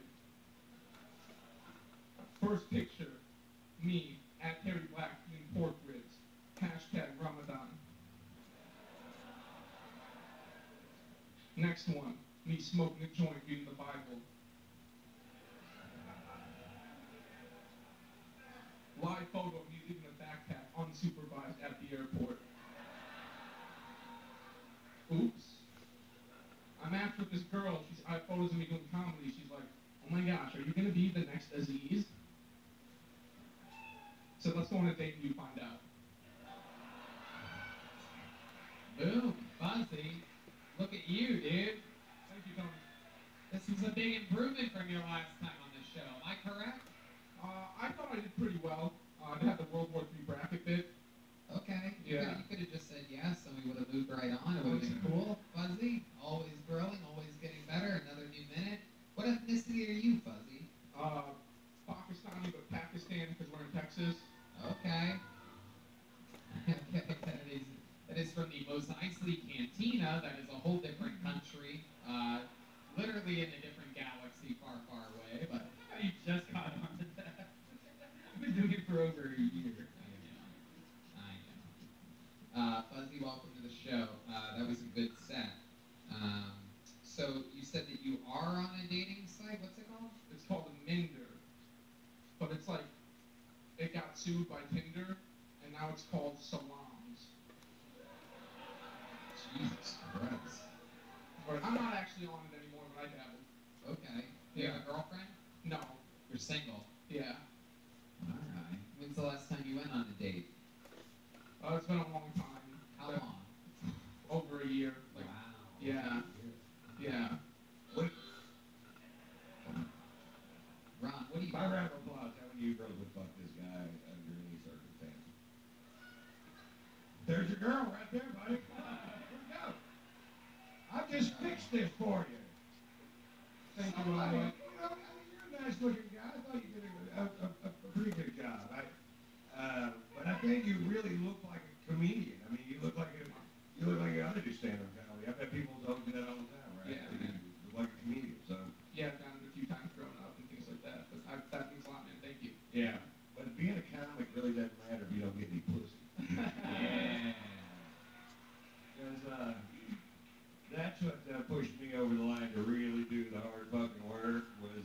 First picture, me at Harry Black eating pork ribs. Hashtag Ramadan. Next one, me smoking a joint, reading the Bible. Live photo of me leaving a backpack unsupervised at the airport. Oops. I'm after this girl. I have photos of me doing comedy. She's like, oh my gosh, are you going to be the next Aziz? So let's go on a date and you find out. Boom, Fuzzy. Look at you, dude. Thank you, Tony. This is a big improvement from your last time on the show. Am I correct? I thought I did pretty well. I had the World War III bracket bit. Okay. Yeah. You could have just said yes, and we would have moved right on. It would have been cool. Fuzzy, always growing, always getting better. Another new minute. What ethnicity are you, Fuzzy? Pakistani, but Pakistan because we're in Texas. Okay. That is from the Mos Eisley Cantina. That is a whole different country. Literally in a different galaxy far, far away. But You just caught on to that. I've been doing it for over a year. I know. Fuzzy, welcome to the show. That was a good set. So you said that you are on a dating site. What's it called? It's called a Minder. But it's like, it got sued by Tinder, and now it's called Salams. Jesus Christ. But I'm not actually on it anymore, but I dabble. Okay. Do you have a girlfriend? No. You're single. Yeah. All right. When's the last time you went on a date? It's been a long time. How long? Over a year. Like, Wow. Yeah. Yeah. What, Ron, what do you? my round of applause, how many of you girls would fuck this guy under any circumstance? There's your girl right there, buddy. Here we go. I just fixed this for you. Thank you, Somebody, Ron. you're a nice looking guy. I thought you did a pretty good job. But I think you really look like a comedian. I mean, you look like you ought to do stand-up comedy. I've had people tell me that all the time, right? Yeah. You look like a comedian, so. Yeah, I've done it a few times growing up and things like that. But that means a lot, man. Thank you. Yeah. But being a comic really doesn't matter if you don't get any pussy. Yeah. Because that's what pushed me over the line to really do the hard fucking work was,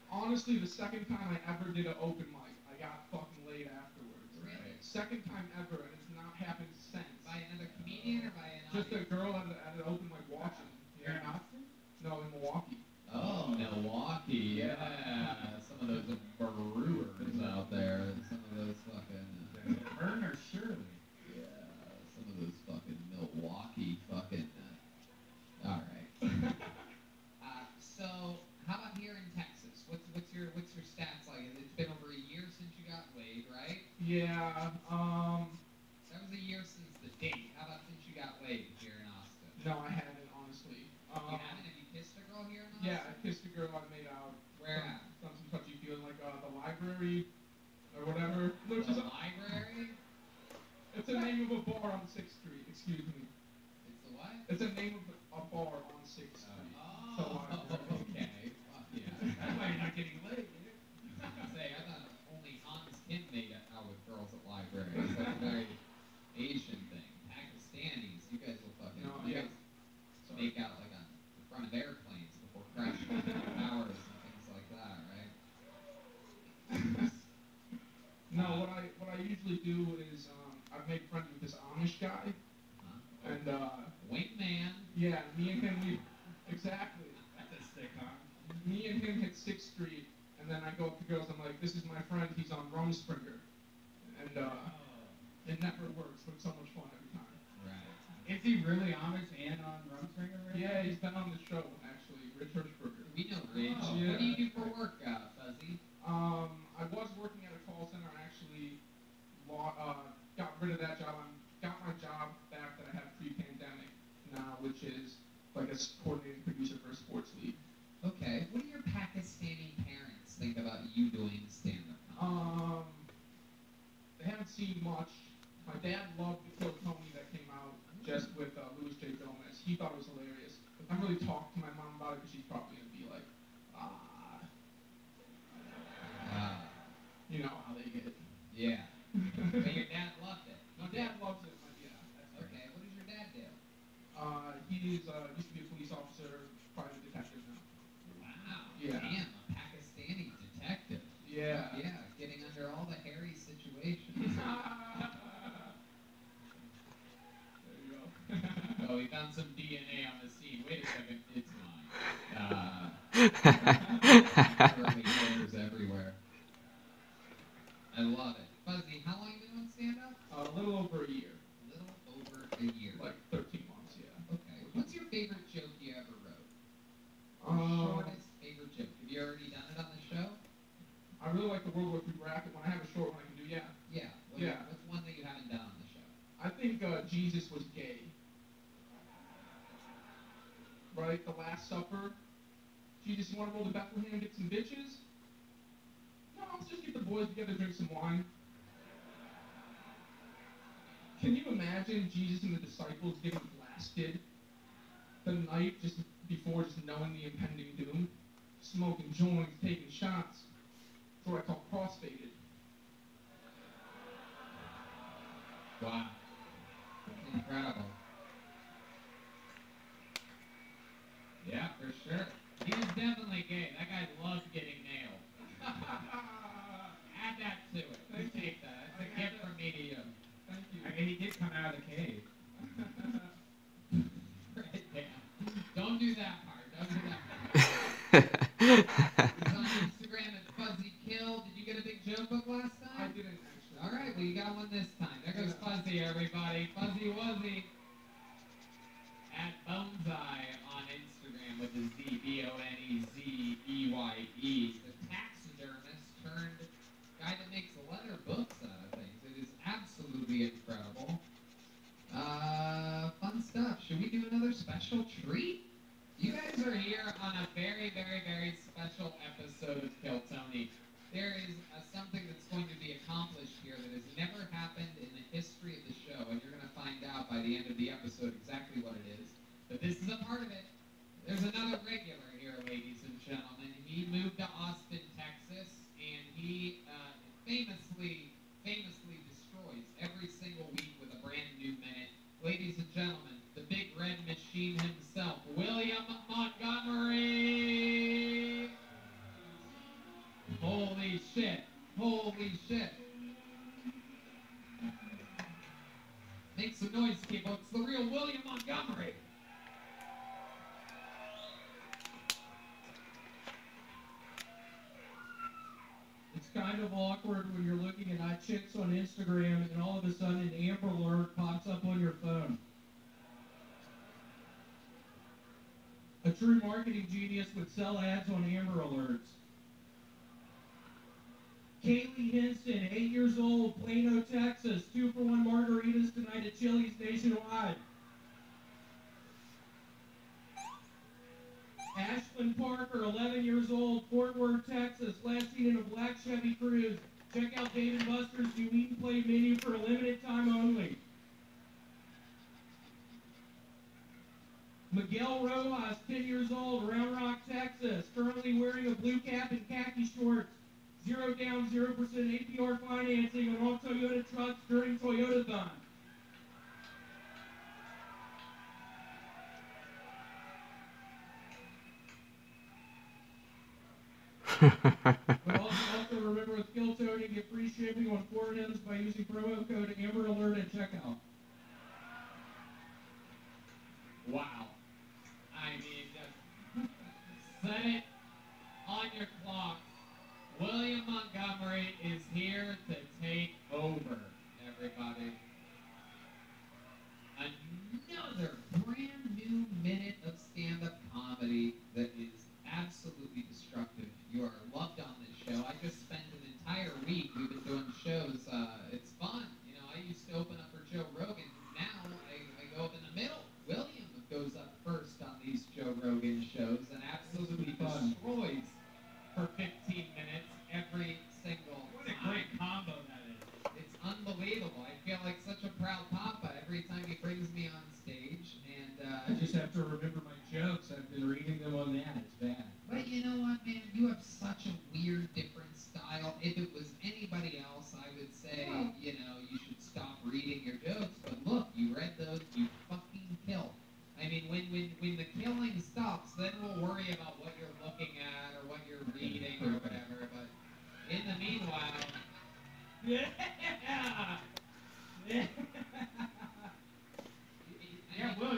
Honestly, the second time I ever did an open mic, I got fucking laid afterwards. Really? Second time ever, and it's not happened since. By another comedian or by an Just a audience? girl at an open mic watching. You're in Austin? No, in Milwaukee. Oh, Milwaukee. Yeah. Some of those brewers out there. Some of those fucking. Vern or Shirley? Yeah. Some of those fucking Milwaukee fucking. All right. So how about here in Texas? What's your stats like? It's been over a year since you got laid, right? Yeah. That was a year since the date. How about since you got laid here in Austin? No, I haven't, honestly. You haven't? Have you kissed a girl here in Austin? Yeah, I kissed a girl I made out. Where at? Some touchy feeling, like the library or whatever. The Which is library? it's the name of a bar on 6th Street. Excuse me. It's the what? It's the name of a bar on 6th Street. Oh, okay. Fuck yeah. That's why you're not getting laid, dude. Say, I thought only Hans Kim made out with girls at libraries. That's a very Asian thing. Pakistanis, you guys will fucking No, you yeah. guys make out like on the front of airplanes before crashing into the towers and things like that, right? No, what I usually do is I've made friends with this Amish guy, Huh? and Wingman. yeah, me and him exactly. That's a stick on. Me and him hit 6th Street, and then I go up to girls. I'm like, this is my friend. He's on Rumspringer, and it never works, but it's so much fun every time. Right. Is he really Amish and on Rumspringer right Yeah, now? he's been on the show actually, Rich Hirschberger. We know Rich. Oh, What do you do for work, Fuzzy? I was working at a call center. I actually got rid of that job. Got my job back that I had pre-pandemic now, which is like a coordinating producer for a sports league. Okay. What do your Pakistani parents think about you doing stand-up comedy? They haven't seen much. My dad loved the Kill Tony that came out just with Louis J. Gomez. He thought it was hilarious. I haven't really talked to my mom about it because she's probably going to be like, you know how they get. Yeah. But your dad loved it. My dad loves it, but yeah. Okay. What does your dad do? He's used to be a police officer, we found some DNA on the scene. Wait a second, it's mine. Curly hairs everywhere. I love it. Fuzzy, how long have you been on stand-up? A little over a year. A little over a year. Like 13 months, yeah. Okay. What's your favorite joke you ever wrote? Shortest favorite joke. Have you already done it on the show? I really like the World War II bracket. When I have a short one, I can do, yeah. Yeah. What's one that you haven't done on the show? I think Jesus was gay. Right? The Last Supper. Jesus, you want to roll to Bethlehem and get some bitches? No, let's just get the boys together, drink some wine. Can you imagine Jesus and the disciples getting blasted the night just before, just knowing the impending doom? Smoking joints, taking shots. That's what I call crossfaded. Wow. That's incredible. Yeah, for sure. He was definitely gay. That guy loved getting nailed. Add that to it. We take that. That's a gift from me to you. Thank you. I mean, he did come out of the cave. Right there. Don't do that part. Don't do that part. He's on Instagram at Fuzzy Kill. Did you get a big joke book last time? I didn't actually. All right, well, you got one this time. There goes Fuzzy, everybody. Fuzzy Wuzzy. At Boneseye on Instagram with a Z, B-O-N-E-Z-E-Y-E. The taxidermist turned guy that makes leather books out of things. It is absolutely incredible. Fun stuff. Should we do another special treat? You guys are here on a very, very, very special episode of Kill Tony. There is something that's going to be accomplished here that has never happened in the history of the show, and you're going to find out by the end of the episode exactly what it is. But this is a part of it. There's another regular here, ladies and gentlemen. He moved to Austin, Texas, and he famously destroys every single week with a brand new minute. Ladies and gentlemen, the big red machine himself, William Montgomery! Holy shit. Holy shit. Make some noise, people. It's the real William Montgomery. It's kind of awkward when you're looking at hot chicks on Instagram and all of a sudden an Amber Alert pops up on your phone. A true marketing genius would sell ads on Amber Alerts. Kaylee Hinston, 8 years old, Plano, Texas. 2-for-1 margaritas tonight at Chili's nationwide. Ashlyn Parker, 11 years old, Fort Worth, Texas. Last seen in a black Chevy Cruze. Check out Dave & Buster's new Eat and Play menu for a limited time only. Miguel Rojas, 10 years old, Round Rock, Texas. Currently wearing a blue cap and khaki shorts. 0 down, 0% APR financing on all Toyota trucks during Toyotathon. But also remember with Kill Tony, get free shipping on 4Ms by using promo code AMBERALERT at checkout. Wow. I mean, just set it on your clock. William Montgomery is here to take over, everybody. Another brand new minute of stand-up comedy that is absolutely destructive. You are loved on this show. I just spent an entire week. We've been doing shows. It's fun. You know, I used to open up for Joe Rogan. Now I go up in the middle. William goes up first on these Joe Rogan shows and absolutely destroys for 15 minutes every single time. What a great combo that is. It's unbelievable. I feel like such a proud papa every time he brings me on stage. And I just have to remember my jokes. I've been reading them on that. It's bad. but you know what, man? You have such a weird, different style. If it was anybody else, I would say, you know, you should stop reading your jokes. But look, you read those, you fucking killed. I mean, when the killing stops, then we'll worry about what you're looking at or what you're reading or whatever. But in the meanwhile, Yeah. Yeah. I mean, Well,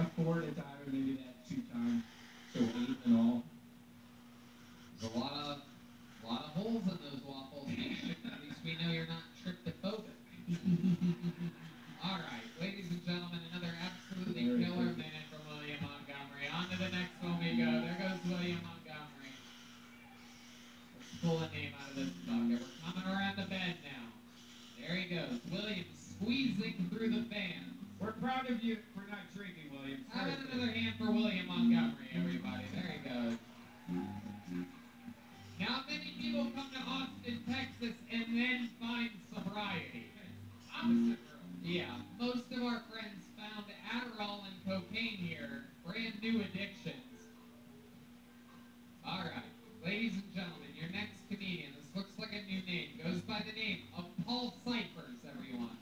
a 4 at a time, and maybe that 2 times, so 8 in all. There's a lot of holes in those waffles. At least we know you're not tryptophobic. All right, ladies and gentlemen, another absolutely killer minute from William Montgomery. On to the next one we go. There goes William Montgomery. Let's pull a name out of this bucket. We're coming around the bend now. There he goes. William squeezing through the fans. We're proud of you for not drinking, William. How about another hand for William Montgomery, everybody? There he goes. Now, many people come to Austin, Texas, and then find sobriety. Opposite room. Yeah, most of our friends found Adderall and cocaine here, brand new addictions. All right, ladies and gentlemen, your next comedian, this looks like a new name, goes by the name of Paul Cyphers, everyone.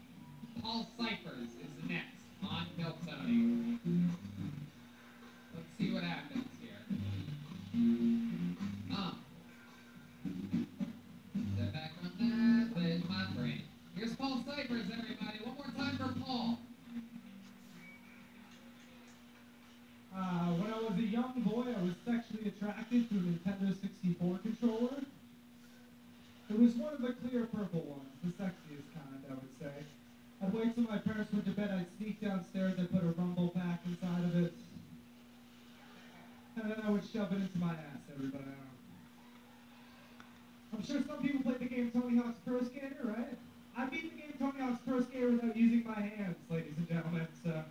Paul Cyphers is next on Kill Tony. Let's see what happens here. Step back from that, there's my brain. Here's Paul Cyphers, everybody. One more time for Paul. When I was a young boy, I was sexually attracted to a Nintendo 64 controller. It was one of the clear purple ones, the sexiest kind, I would say. I'd wait till my parents went to bed, I'd sneak downstairs, I'd put a rumble pack inside of it, and then I would shove it into my ass, everybody. I'm sure some people played the game Tony Hawk's Pro Skater, right? I beat the game Tony Hawk's Pro Skater without using my hands, ladies and gentlemen, so...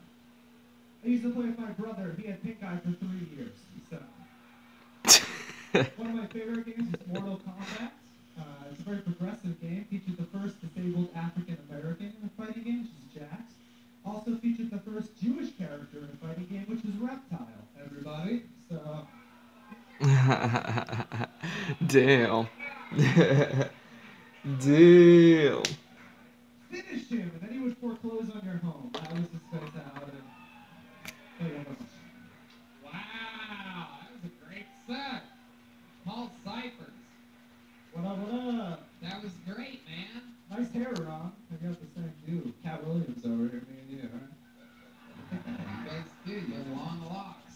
I used to play with my brother. He had pink eye for 3 years, so... One of my favorite games is Mortal Kombat. It's a very progressive game. Featured the first disabled African-American in a fighting game, which is Jax. Also featured the first Jewish character in a fighting game, which was Reptile, everybody. So... Damn. Damn. Finish him, and then he would foreclose on your home. That was his fatality. Wow, that was a great set. Paul Cyphers. What up, what up? That was great, man. Nice hair, Ron. I got the same dude. Cat Williams over here, me and you, right? You guys do. You have long locks.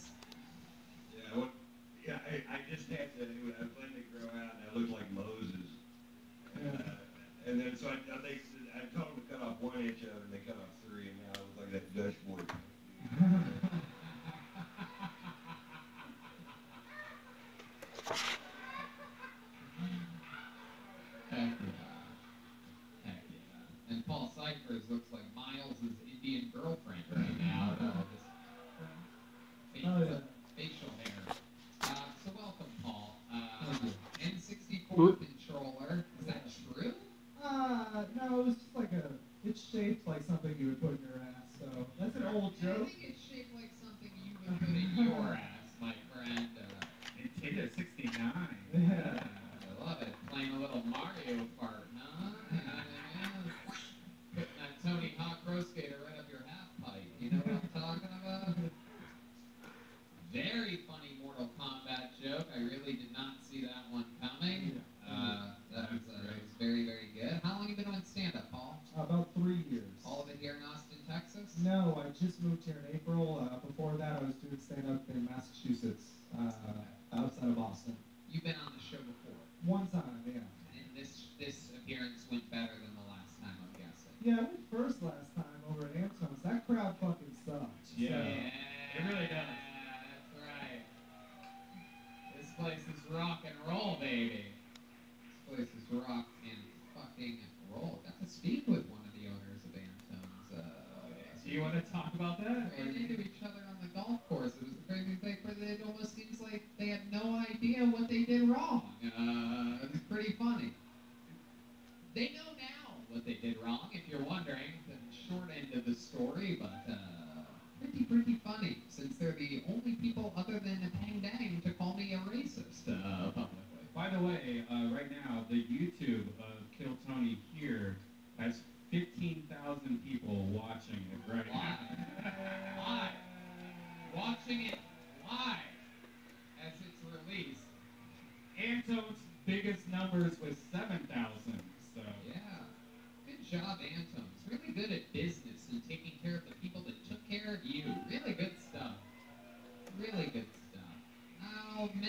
Yeah, I just had to, I was letting it grow out, and I looked like Moses. And then, so I told them to cut off 1 inch of it, and they cut off 3, and now I look like that Dutch boy. Heck yeah. And Paul Cyphers looks like Miles' Indian girlfriend right now. Facial hair. So welcome, Paul. N64 controller. Is that true? No, it was just like it's shaped like something you would put in your ass, so that's an old I joke. think it's shaped like something you would put in your ass, my friend. Nintendo 69. Yeah. I love it. Playing a little Mario Kart, huh? Putting that Tony Hawk Pro Skater right up your half pipe. You know what I'm talking about? Very funny Mortal Kombat joke. I really did not see that one coming. That was very, very good. How long have you been on stand-up, Paul? About 3 years. All of it here in Austin, Texas? No, I just moved here in April. Before that, I was doing stand-up in Massachusetts, outside of Boston. You've been on the show before. One time, yeah. And this appearance went better than the last time, I'm guessing. Yeah, I went first last time over at Anton's. That crowd fucking sucked. Yeah. It really does. That's right. This place is rock and roll, baby. This place is rock and fucking roll. Got to speak with one of the owners of Anton's. Do you want to talk about that? Ran into each other on the golf course. It was a crazy thing. It almost seems like they had no idea what they did wrong. It was pretty funny. They know now what they did wrong, if you're wondering. The short end of the story, but pretty funny, since they're the only people other than Pang Dang to call me a racist publicly. By the way, right now, the YouTube of Kill Tony here has 15,000 people watching it right now. Live. Watching it live as it's released. Anton's biggest numbers was 7,000, so... Yeah. Good job, Anton's. Really good at business and taking care of the people that took care of you. Really good stuff.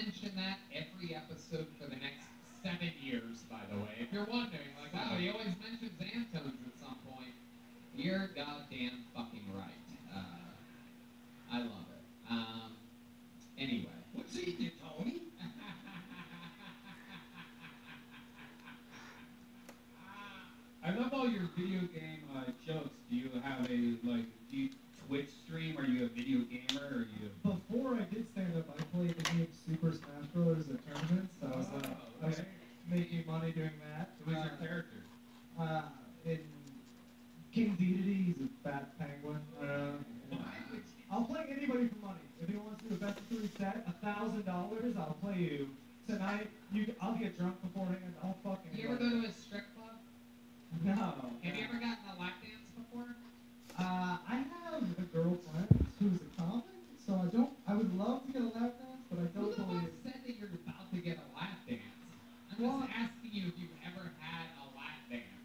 mention that every episode for the next 7 years, by the way. If you're wondering, like, wow, he always mentions Antones at some point. You're goddamn fucking right. I love it. Anyway. What's eating you, Tony? I love all your video game jokes. Do you have do you Twitch stream? Are you a video gamer? Or are you? Before I did stand up, I played the game Super Smash Bros. At tournaments. So I was making money doing that. Who's your character? In King Dedede, he's a fat penguin. I'll play anybody for money. If he wants to do a best of 3 set, $1,000, I'll play you. Tonight, I'll get drunk beforehand. I'll fucking. You ever go to a strip club? No. Have you ever gotten a lap dance before? I have a girlfriend who's a comic, so I would love to get a lap dance, but I Who don't the fuck believe. said that you're about to get a lap dance? I'm Well, just asking you if you've ever had a lap dance.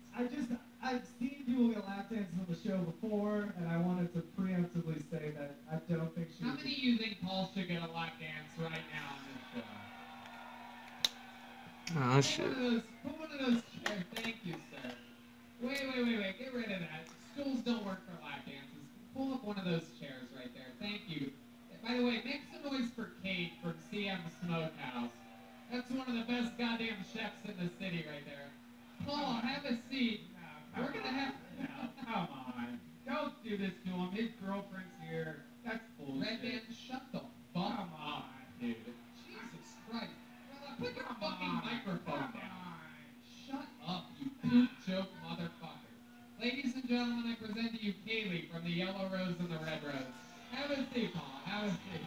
I've seen people get lap dances on the show before, and I wanted to preemptively say that I don't think she. How many of you think Paul should get a lap dance right now on this show? Oh shit. Put one of those chairs. Thank you, sir. Wait. Get rid of that. Stools don't work for lap dances. Pull up one of those chairs right there. Thank you. By the way, make some noise for Kate from CM Smokehouse. That's one of the best goddamn chefs in the city right there. Paul, have a seat. We're gonna have. No, come on. Don't do this to him. His girlfriend's here. That's bullshit. Red Band, shut the fuck up, dude. Jesus Christ. Put your fucking microphone down. Shut up, you poop joke motherfucker. Ladies and gentlemen, I present to you Kaylee from the Yellow Rose and the Red Rose. Have a seat, Paul. Have a seat.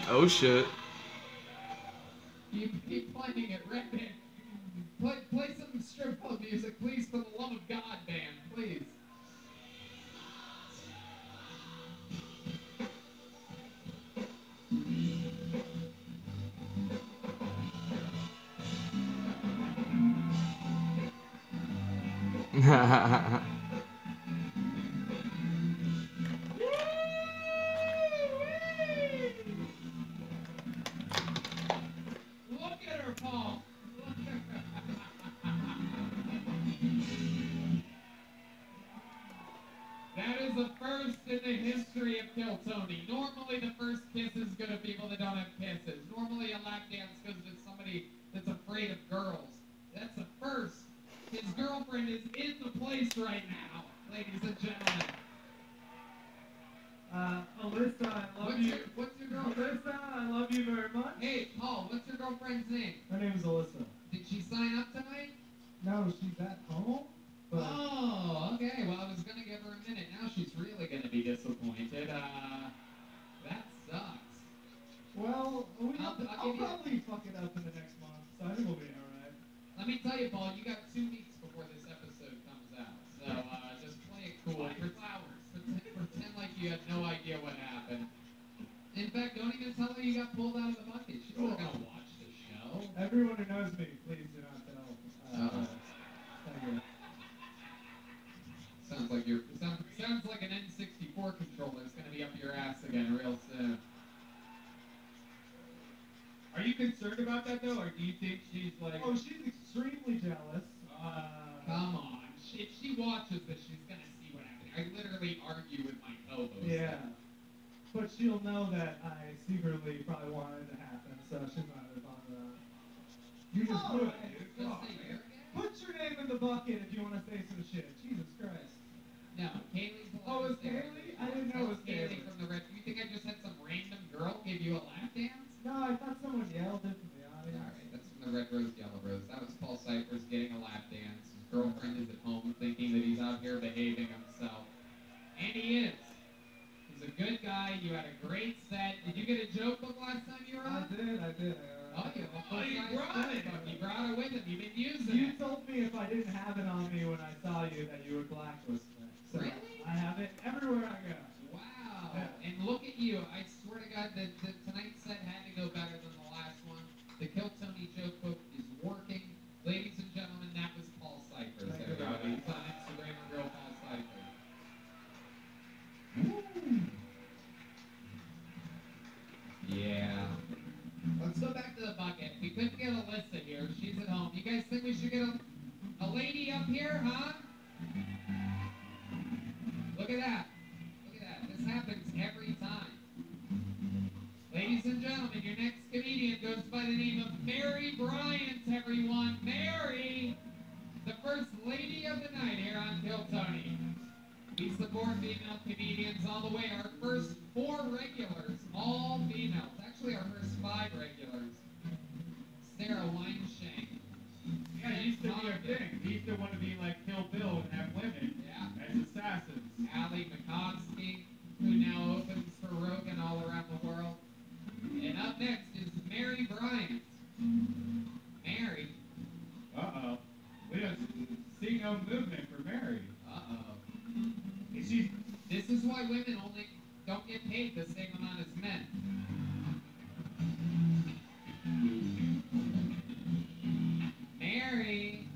Oh shit. You keep playing it, Red Band. Play some strip club music, please, for the love of God, band, please. Look at her, Paul. That is the first in the history of Kill Tony. Normally, the first kisses go to people that don't have kisses. Normally, a lap dance goes to somebody that's afraid of girls. That's the first. His girlfriend is in the place right now, ladies and gentlemen. Alyssa, I love you. What's your girlfriend? Alyssa, I love you very much. Hey, Paul, what's your girlfriend's name? Her name is Alyssa. Did she sign up tonight? No, she's at home. But Oh, okay. Well, I was going to give her a minute. Now she's really going to be disappointed. That sucks. well, I'll I'll give you- probably fuck it up in the next month, so I think we'll be alright. Let me tell you, Paul, you got 2 weeks before this episode comes out. So just play it cool. Pretend like you had no idea what happened. In fact, don't even tell her you got pulled out of the bucket. She's not going to watch the show. Everyone who knows me, please do not tell. Thank you. Sounds like an N64 controller is going to be up your ass again real soon. Are you concerned about that though, or do you think she's like? Oh, she's extremely jealous. Come on. If she watches this, she's going to see what happened. I literally argue with my co-host. Yeah. But she'll know that I secretly probably wanted it to happen, so she's not really fond of that. You just do it, dude. Just Come on, say man. you're gay? Put your name in the bucket if you want to say some shit. Jesus Christ. No, Kaylee's the Oh, one it's who's there. Kaylee? I didn't know it was Kaylee Kaylee. from the Red. You think I just had some random girl give you a lap dance? No, I thought someone yelled it from the audience. Alright, that's from the Red Rose, Yellow Rose. That was Paul Cyphers getting a lap dance. His girlfriend is at home thinking that he's out here behaving himself. And he is. He's a good guy. You had a great set. Did you get a joke book last time you were I on? did. You brought it. You brought it with him. You've been using You it. told me if I didn't have it on me when I saw you that you would blacklist me. So Really? I have it everywhere I go. Wow. Yeah. And look at you. I swear to God that tonight's set had to go better than the last one. The Kill Tony joke book is working. Ladies and gentlemen, that was Paul Cyphers. Thank you, Everybody. brother. He's on Instagram and real Paul Cyphers. we should get a lady up here, huh? Look at that. Look at that. This happens every time. Ladies and gentlemen, your next comedian goes by the name of Mary Bryant, everyone. Mary, the first lady of the night here on Kill Tony. We support female comedians all the way. Our first 4 regulars, all females. Actually, our first 5 regulars. Sarah Weinstein. Yeah, it used to be a thing. We used to want to be like Kill Bill and have women as assassins. Allie McCoskey, who now opens for Rogan all around the world. And up next is Mary Bryant. Mary. Uh-oh. We don't see no movement for Mary. Uh-oh. This is why women only don't get paid the same amount as men. Mary.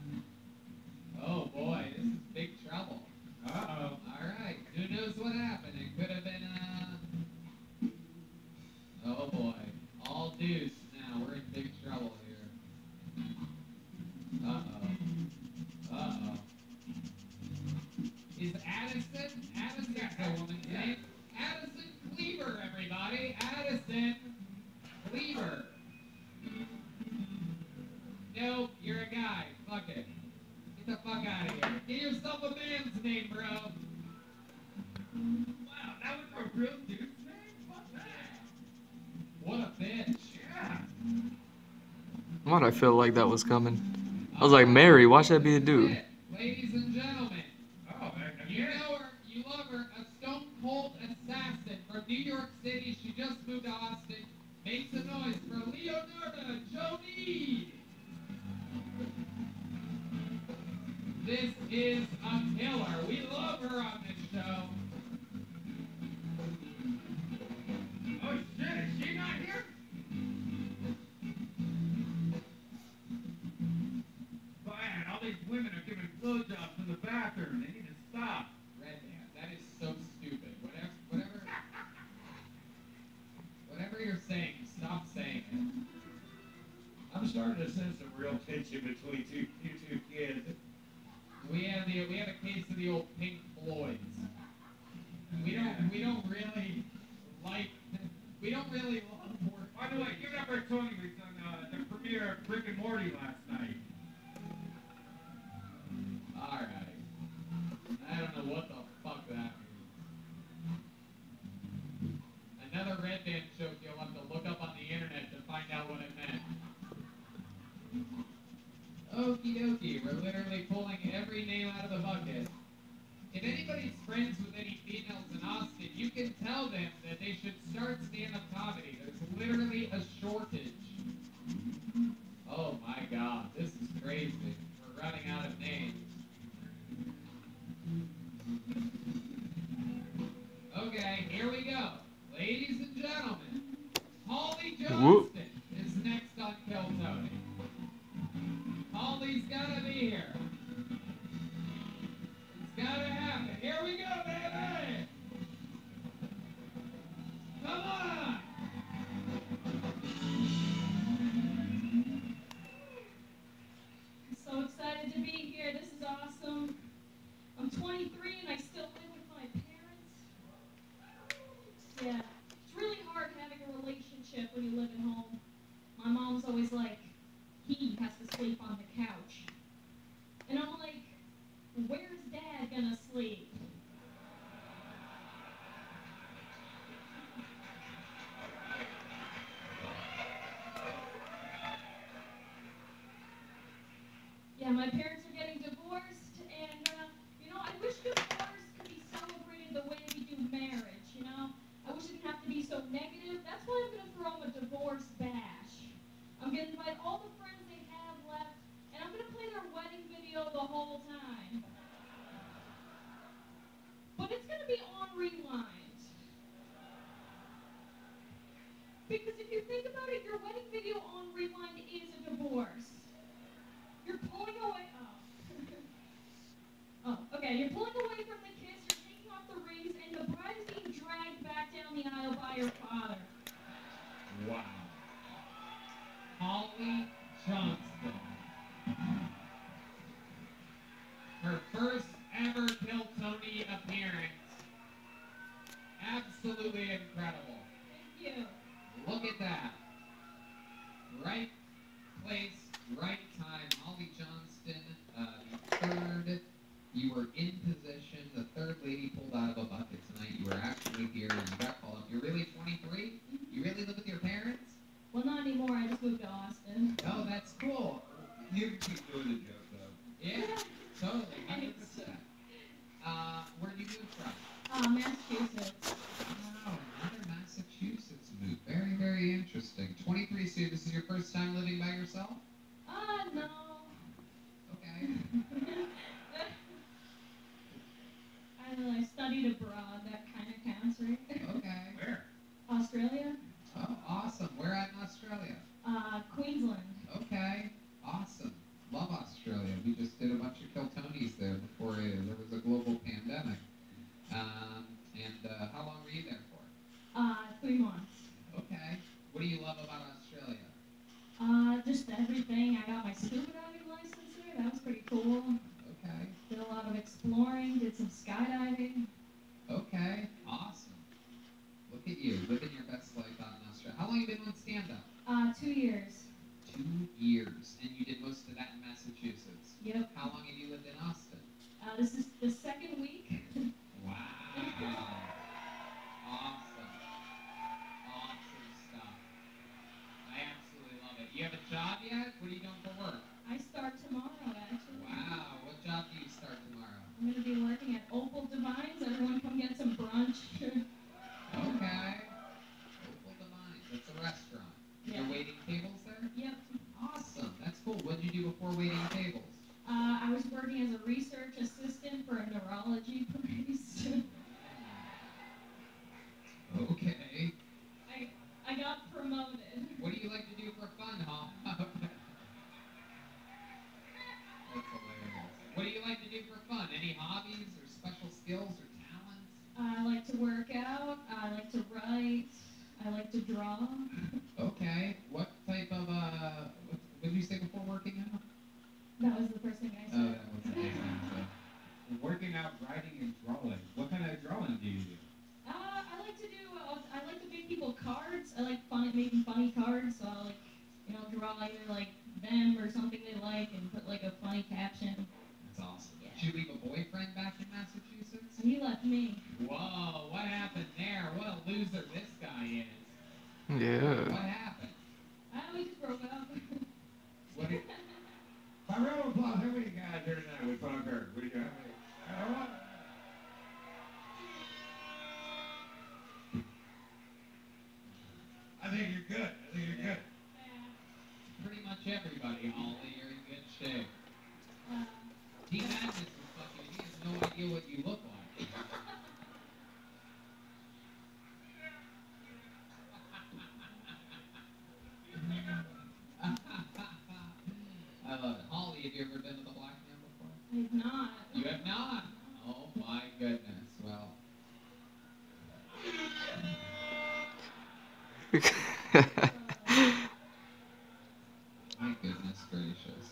Oh boy, this is big trouble. Uh-oh. Alright, who knows what happened? It could have been, oh boy. All deuce now. We're in big trouble here. Uh-oh. Uh-oh. Is Addison's the woman's name? Addison Cleaver, everybody. Addison Cleaver. Nope, you're a guy. Fuck it. Get the fuck out of here. Get yourself a man's name, bro. Wow, that was a real dude's name? What's that? What a bitch. Yeah. Why'd I feel like that was coming? I was like, Mary, why should I be a dude? Ladies and gentlemen, Oh, you know her, you love her, a stone cold assassin from New York City. She just moved to Austin. Make some noise for Leonardo Joni. This is a killer. We love her on this show. Oh shit, is she not here? Man, all these women are giving blowjobs in the bathroom. They need to stop. Red Man, that is so stupid. Whatever you're saying, stop saying it. I'm starting to sense some real tension between you two kids. We have a case of the old Pink Floyds. We don't really love work. By the way, give it up for Tony. We done the premiere of Rick and Morty last night. Alright. I don't know what the fuck that means. Another Red Band joke you'll have to look up on the internet to find out what it meant. Okie dokie, we're literally pulling every name out of the bucket. If anybody's friends with any females in Austin, you can tell them that they should start stand-up comedy. There's literally a shortage. Oh my god, this is crazy. We're running out of names. Okay, here we go. Ladies and gentlemen, Holly Johnston is next on Kill Tony. Holly's gotta be here. It's gotta happen. Here we go, baby! Come on! I'm so excited to be here. This is awesome. I'm 23 and I still live with my parents. Yeah, it's really hard having a relationship when you live at home. My mom's always like, he has to sleep on the couch. And I'm like, where's Dad gonna sleep? Yeah, my parents are getting divorced, and, I wish divorce could be celebrated the way we do marriage, I wish it didn't have to be so negative. That's why I'm going to throw them a divorce bash. I'm going to invite all the friends they have left, and I'm going to play their wedding video the whole time. But it's going to be on rewind. Because if you think about it, your wedding video on rewind is a divorce. You're pulling away. Oh, okay. You're pulling away from the kiss, you're taking off the rings, and the bride is being dragged back down the aisle by your father. Wow. Holly Johnston. You were in position. The third lady pulled out of a bucket tonight. You were actually here. You got called up. You're really 23? You really live with your parents? Well, not anymore. I just moved to Austin. Oh, that's cool. You can keep doing the joke, though. Yeah, totally, 100%. Where do you move from? Massachusetts. Wow, another Massachusetts move. Very, very interesting. 23, so this is your first time living by yourself? No. Okay. I don't know. I studied abroad. That kind of counts, right? Okay. Where? Australia. Oh, awesome. Where at in Australia? Queensland. Okay. Awesome. Love Australia. We just did a bunch of Kill Tonys there before there was a global pandemic. How long were you there for? 3 months. Okay. What do you love about Australia? Just everything. I got my scuba diving license there. That was pretty cool. Okay. Did a lot of exploring. Did some skydiving. Okay. Awesome. Look at you, living your best life out in Australia. How long have you been on stand-up? 2 years. 2 years. And you did most of that in Massachusetts. Yep. How long have you lived in Austin? This is the second week. Wow. Awesome. Awesome stuff. I absolutely love it. You have a job yet? What are you doing for work? I start tomorrow, actually. Wow. What job do you start tomorrow? I'm going to be working at Opal Divines. Everyone come get some brunch. Okay. Opal Divines. That's a restaurant. Yeah. You're waiting tables there? Yep. Awesome. That's cool. What did you do before waiting tables? I was working as a research assistant for a neurology place. Okay. I got promoted. What do you like to do for fun, huh? That's hilarious. What do you like to do for fun? Any hobbies or special skills or talents? I like to work out. I like to write. I like to draw. Okay. What type of, what did you say before working out? That was the first thing I Oh, said. that was the first thing I said. Working out, writing, and drawing. What kind of drawing do you do? I like to do. I like to make people cards. I like making funny cards. So I like, draw either like them or something they like, and put like a funny caption. That's awesome. Yeah. Did you leave a boyfriend back in Massachusetts? And he left me. Whoa, what happened there? What a loser this guy is. Yeah. What happened? We just broke up. What did, By round of applause, how many guys here tonight with fun girls? What do you have? I think you're good. I think you're good. pretty much everybody, Holly. You're in good shape. Team Madness is fucking, he has no idea what you look like. I love it. Holly, have you ever been with a black man before? I have not. You have not? Oh my goodness. Well. My goodness gracious.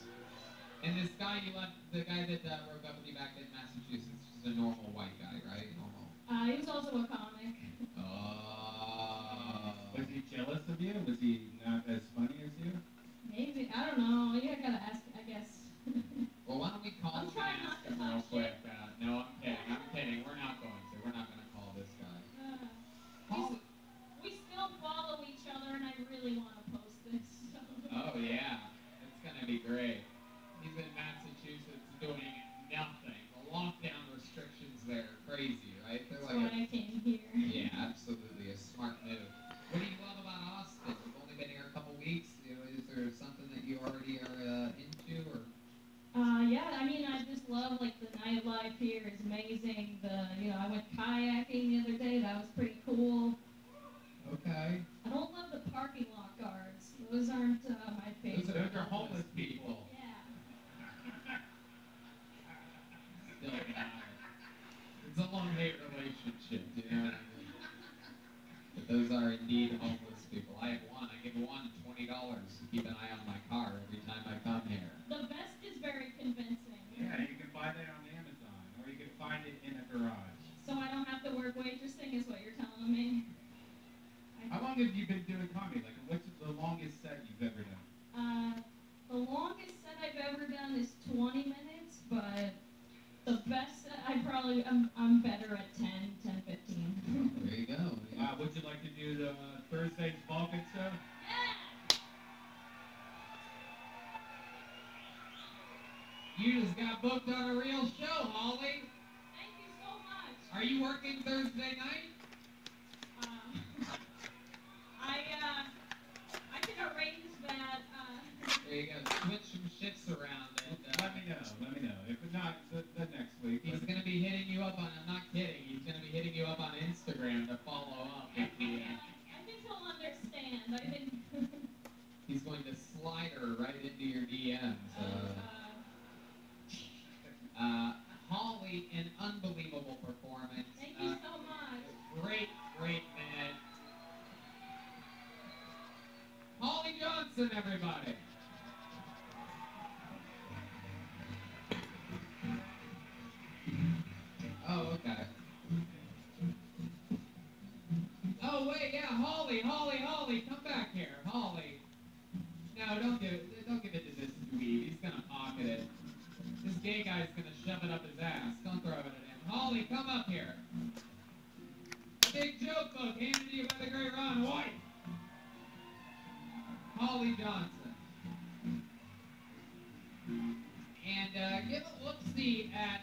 And this guy you left, the guy that broke up with you back in Massachusetts, is a normal white guy, right? Normal. He was also a comic. Oh. Was he jealous of you? Was he not as funny as you? Maybe. I don't know. You gotta ask, I guess. Well, why don't we call I'm him trying and not ask to him talk real quick? shit. No, I'm kidding. I'm kidding. We're not going to. We're not going to call this guy. Holly. We still follow each other, and I really want to post this. So. Oh, yeah. It's going to be great. He's in Massachusetts doing nothing. The lockdown restrictions there are crazy, right? They're That's why I came here. yeah, absolutely. A smart move. What do you love about Austin? You've only been here a couple weeks. You know, is there something that you already are into? Or? Yeah, I mean, I just love, like, the nightlife here is amazing. I went kayaking the other day. That was pretty cool. Okay. I don't love the parking lot guards. Those aren't my favorite. Those are homeless people. Yeah. Still got it. It's a love-hate relationship, you know what I mean? But those are indeed homeless people. I have one. I give one $20 to keep an eye on my car every time I come here. The vest is very convincing. Yeah, you can buy that on Amazon, or you can find it in a garage. So I don't have to work waitressing is what you're telling me. How long have you been doing comedy? Like, what's the longest set you've ever done? The longest set I've ever done is 20 minutes, but The best, I'm better at 10, 10, 15. There you go. Would you like to do the Thursday's Balkan show? Yeah! You just got booked on a real show, Holly. Thank you so much. Are you working Thursday night? I can arrange that. There you go. Switch some shifts around. And, Let me know. If not, the next week. he's going to be hitting you up on, I'm not kidding, he's going to be hitting you up on Instagram to follow up. I think he'll understand. He's going to slide her right into your DMs. Holly, an unbelievable performance. Thank you so much. Great minute. Holly Johnson, everybody. Oh, okay. Oh, wait, yeah, Holly, come back here, Holly. No, don't give it to this dweeb. He's gonna pocket it. This gay guy's gonna shove it up his ass. Don't throw it at him. Holly, come up here. A big joke book handed to you by the great Ron White. Holly Johnson. And give a look-see at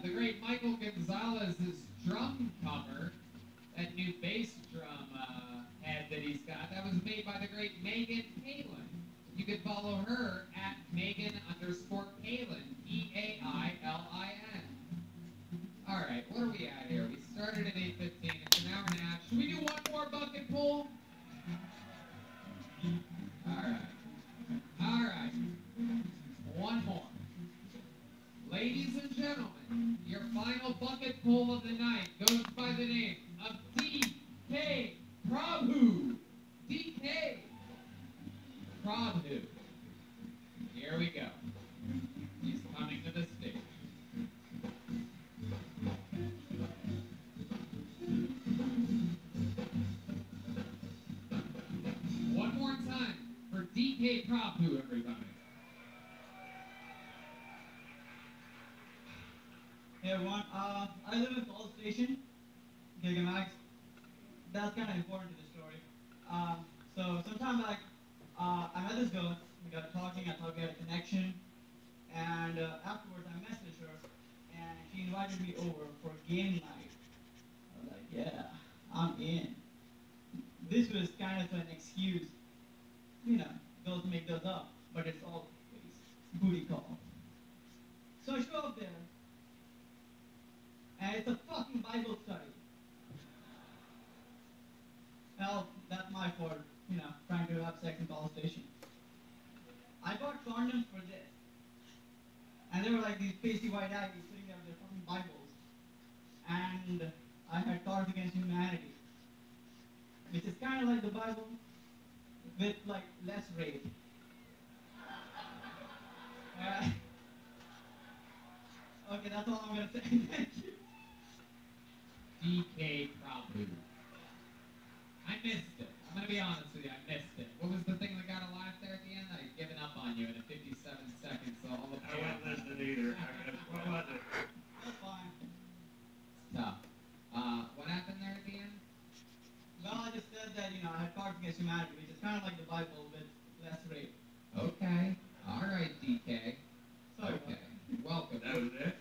the great Michael Gonzalez's drum cover, that new bass drum head that he's got. That was made by the great Megan Palin. You can follow her at Megan_Palin, P-A-I-L-I-N. All right, what are we at here? We started at 8:15. It's an hour and a half. Should we do one more bucket pull? All right. One more. Ladies and gentlemen, your final bucket pull of the night goes by the name of D.K. Prabhu. D.K. Prabhu. Here we go. He's coming to the stage. One more time for D.K. Prabhu, everybody. Hey everyone, I live in Falls Station, Gigamax. That's kind of important to the story. So sometime back, I met this girl, we got talking, I thought we had a connection, and afterwards I messaged her, and she invited me over for game night. I was like, yeah, I'm in. This was kind of an excuse, girls make those up, but it's always booty call. So I show up there, and it's a fucking Bible study. Well, that's my fault, trying to have sex in College Station. I bought condoms for this. And they were like these pasty white aggies sitting there with their fucking Bibles. And I had Cards Against Humanity, which is kind of like the Bible, with like less rape. Okay, that's all I'm gonna say. Thank you. D.K. Prabhu. I missed it. I'm going to be honest with you, I missed it. What was the thing that got a laugh there at the end? I'd given up on you in 57 seconds, so all the I wasn't listening either. What was it? That's fine. Tough. What happened there at the end? Well, I just said that, I had Cards Against Humanity, which is kind of like the Bible with less rape. Okay. All right, DK. Sorry about Okay. Welcome. That was it?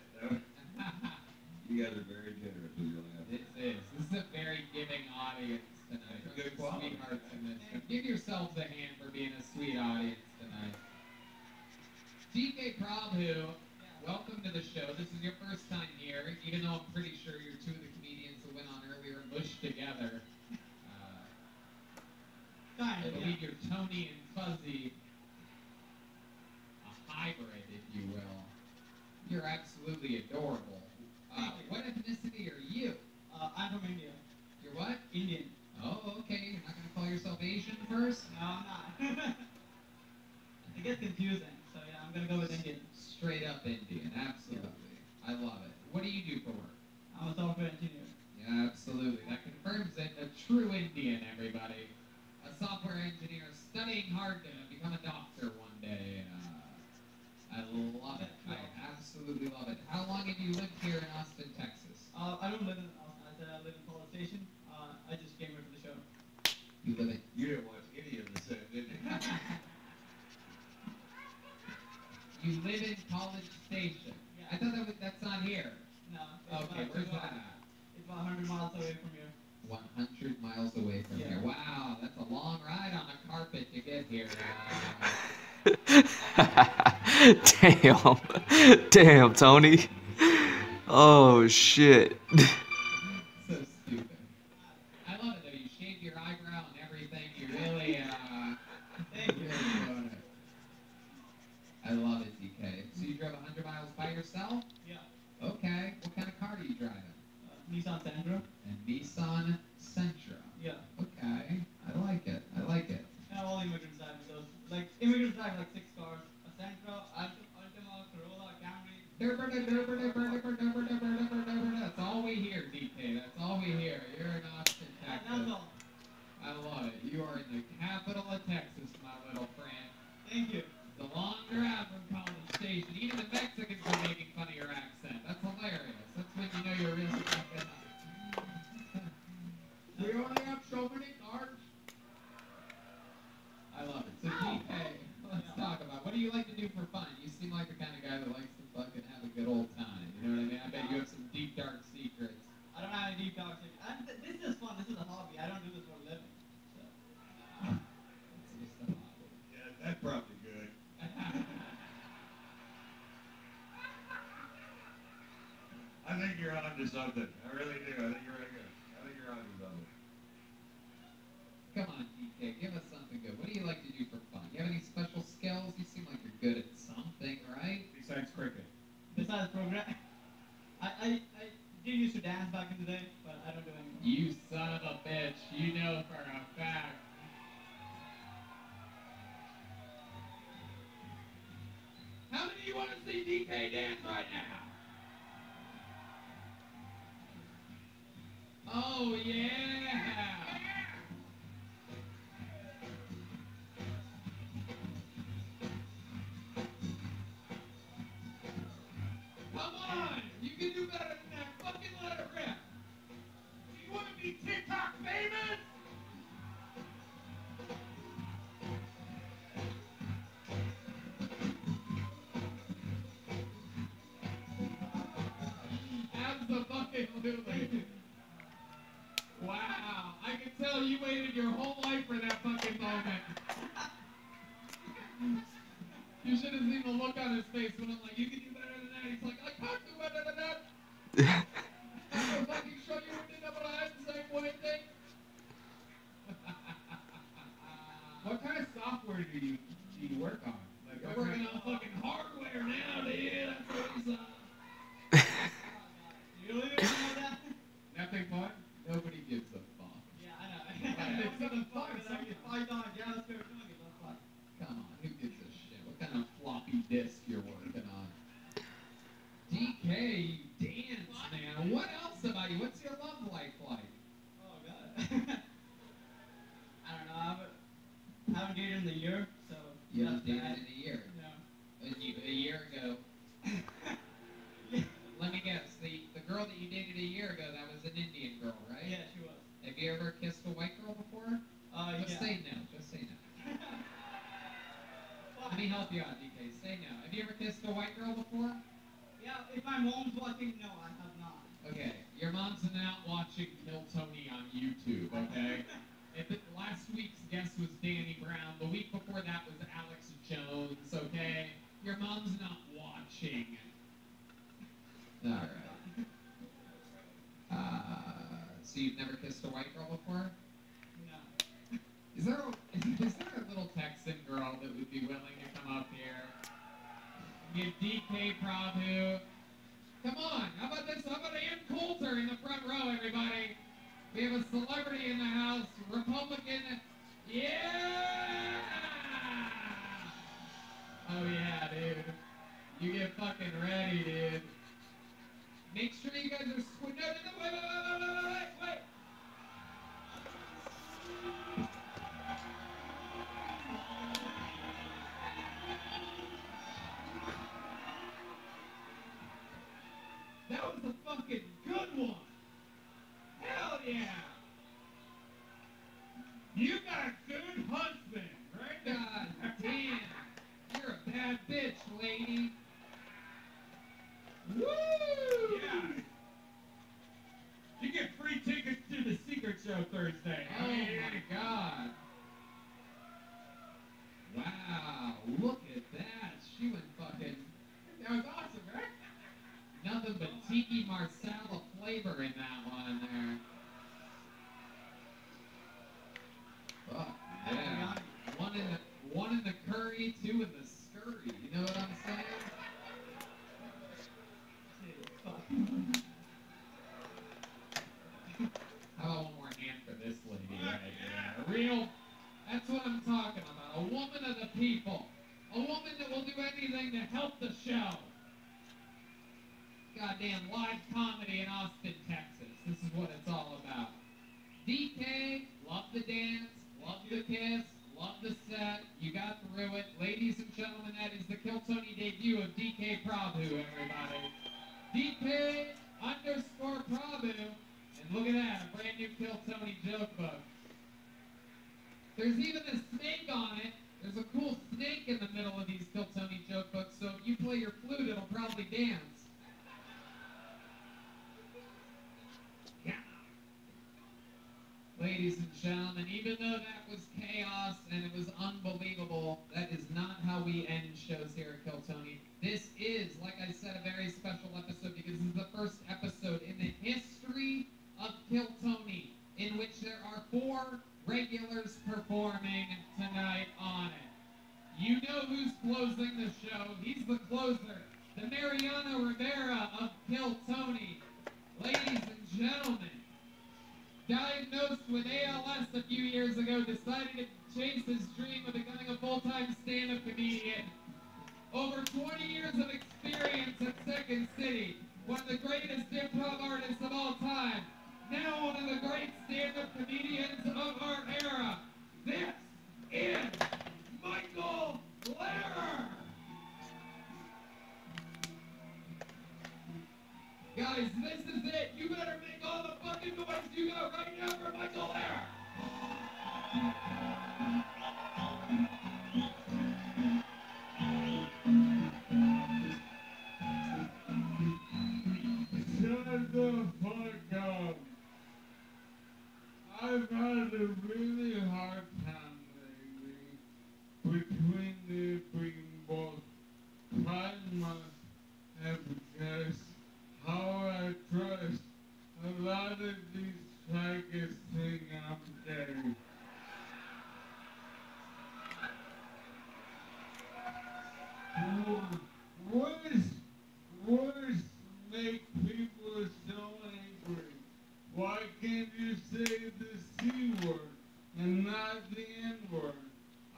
You guys are very generous with your laugh. This is a very giving audience tonight. That's a good Some quality. Sweethearts in this. Give yourselves a hand for being a sweet audience tonight. DK Prabhu, welcome to the show. This is your first time here, even though I'm pretty sure you're two of the comedians who went on earlier and mushed together. I believe you're Tony and Fuzzy, a hybrid, if you will. You're absolutely adorable. What ethnicity are you? I'm from India. You're what? Indian. Oh, okay. You're not going to call yourself Asian first? No, I'm not. It gets confusing, so yeah, I'm gonna go with Indian. Straight up Indian, absolutely. I love it. What do you do for work? I'm a software engineer. Yeah, absolutely. That confirms it. A true Indian, everybody. A software engineer studying hard to become a doctor one day. I love it. I absolutely love it. How long have you lived here in Austin, Texas? I don't live in Austin. I said I live in College Station. I just came here for the show. You live in... You didn't watch any of the set, did you? You live in College Station. Yeah. I thought that's not here. No. Okay, where's that at? It's about 100 miles away from here. 100 miles away from here. Wow, that's a long ride on a carpet to get here. Damn. Damn, Tony. Oh, shit. So stupid. I love it, though. You shaved your eyebrow and everything. You really, Thank you. really doing it. I love it, DK. So you drove 100 miles by yourself? Yeah. Okay. What kind of car are you driving? Nissan Sentra. And Nissan Sentra. Yeah. Okay. I like it. I like it. Yeah, all immigrants drive those. Like, immigrants drive like 6 cars. A Sentra, Altima, Corolla, Camry. That's all we hear, DK. That's all we hear. You're in Austin, Texas. That's all. I love it. You are in the capital of Texas, my little friend. Thank you. The long drive from College Station. Even the Mexicans are making fun of your accent. That's hilarious. That's when you know you're really fucking up. We only have so many cars. I love it. So DK, let's talk about what do you like to do for fun? You seem like the kind of guy that likes to fucking have a good old time. You know what I mean? I bet you have some deep dark secrets. I don't have any deep dark secrets. This is fun. This is a hobby. I don't do this for a living. So. It's just a hobby. Yeah, that's probably good. I think you're onto something. I really do. I think you're really good. I think you're onto something. Come on, DK, give us something good. What do you like to do for fun? You have any special skills? You seem like you're good at something, right? Besides cricket. Besides program, I did used to dance back in the day, but I don't do anymore. You son of a bitch. You know for a fact. How many of you want to see DK dance right now? Oh, yeah. Come on. You can do better than that. Fucking let it rip. You want to be TikTok famous? Absolutely. Wow. I can tell you waited your whole life for that fucking moment. You should have seen the look on his face when I'm like, you can do better than that. He's like, I can't do better than that. I'm going to fucking show you what did I have the same way thing. What kind of software do you work on? Like, We're working on fucking hardware now, dude. That's what he's on. You really don't know that? Nothing fun? Nobody gives a fuck. Yeah, I know. Right. It's something fun. It's like Python, JavaScript, don't give a fuck. Come on, who gives a shit? What kind of floppy disk you're working on? DK, you dance, man. What else about you? What's your love life like? Oh, God. I don't know. I haven't dated in a year, so. You that's haven't dated bad. in a year. No. A year ago. Let me guess. The girl that you dated a year ago, that was an Indian girl, right? Yeah, she was. Have you ever kissed a white girl before? Just yeah. say no. Just say no. Let me help you out, DK. Say no. Have you ever kissed a white girl before? Yeah, if my mom's watching, no, I have not. Okay, your mom's not watching Kill Tony on YouTube, okay? Last week's guest was Danny Brown. The week before that was Alex Jones, okay? Your mom's not watching. Alright. So you've never kissed a white girl before? No. Is there a little Texan girl that would be willing to come up here? Give DK Prabhu. Come on, how about this? How about Ann Coulter in the front row, everybody? We have a celebrity in the house, Republican. Yeah! Oh yeah, dude. You get fucking ready, dude. Make sure you guys are wait. fucking good one. Hell yeah. You got a good husband, right? God damn. You're a bad bitch, lady. Woo! Yeah. You get free tickets to the Secret Show Thursday. Oh my god. Wow, look at that. She went fucking... That was awesome, right? Nothing but tiki marsala flavor in that one there. Fuck, yeah. One in the curry, two in the scurry. You know what I'm saying? How about one more hand for this lady right here? Real, that's what I'm talking about. A woman of the people. A woman that will do anything to help the show. Goddamn live comedy in Austin, Texas. This is what it's all about. DK, love the dance, love the kiss, love the set. You got through it. Ladies and gentlemen, that is the Kill Tony debut of DK Prabhu, everybody. DK _ Prabhu. And look at that, a brand new Kill Tony joke book. There's even a snake on it. There's a cool snake in the middle of these Kill Tony joke books, so if you play your flute, it'll probably dance. Yeah. Ladies and gentlemen, even though that was chaos and it was unbelievable, that is not how we end shows here at Kill Tony. This is, like I said, a very special episode because this is the first episode in the history of Kill Tony in which there are 4 regulars performing tonight on it. You know who's closing the show. He's the closer, the Mariano Rivera of Kill Tony. Ladies and gentlemen, diagnosed with ALS a few years ago, decided to chase his dream of becoming a full-time stand-up comedian. Over 20 years of experience at Second City, one of the greatest improv artists of all time. Now one of the great stand-up comedians of our era. This is Michael Lehrer. Guys, this is it. You better make all the fucking noise you got right now for Michael Lehrer. Shut the fuck up. I've had a really hard time lately between both kindness and because how I trust a lot of these faggots think I'm gay. Words make people so angry. Why can't you say the C word and not the N word?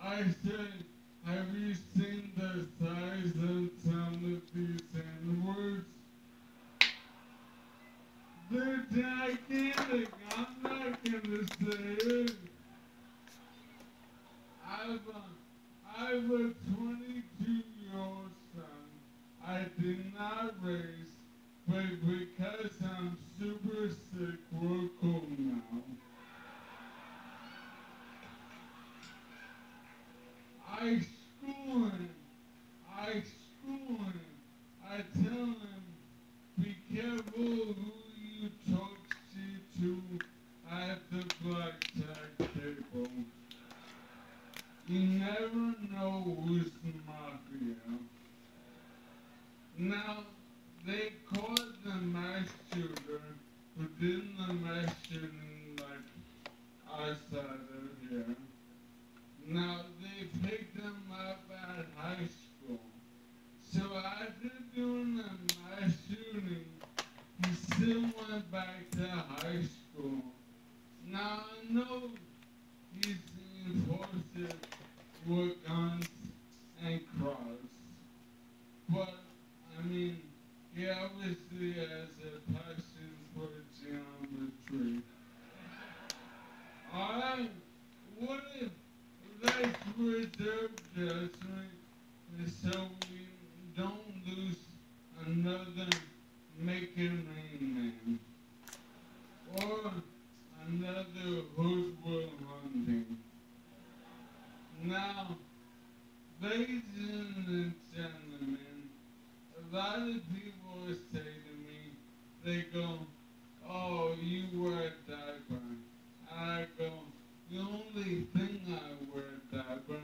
I said, have you seen the size of some of these N words? They're gigantic. I'm not gonna say it. I have a 22-year-old son I did not raise, but because I'm super sick, we're cool now. I school him. I tell him, be careful who you talk to at the blackjack table. You never know who's mafia. Now, they caught the mass shooter who did the mass shooting like outside of here. Now, they picked him up at high school. So after doing the mass shooting, he still went back to high school. Now, I know he's impulsive with guns and cross, but I mean, he obviously has a passion for geometry. Alright, what if that's reserved judgment so we don't lose another Make It Rain people say to me, they go, oh, you wear a diaper. I go, the only thing I wear a diaper,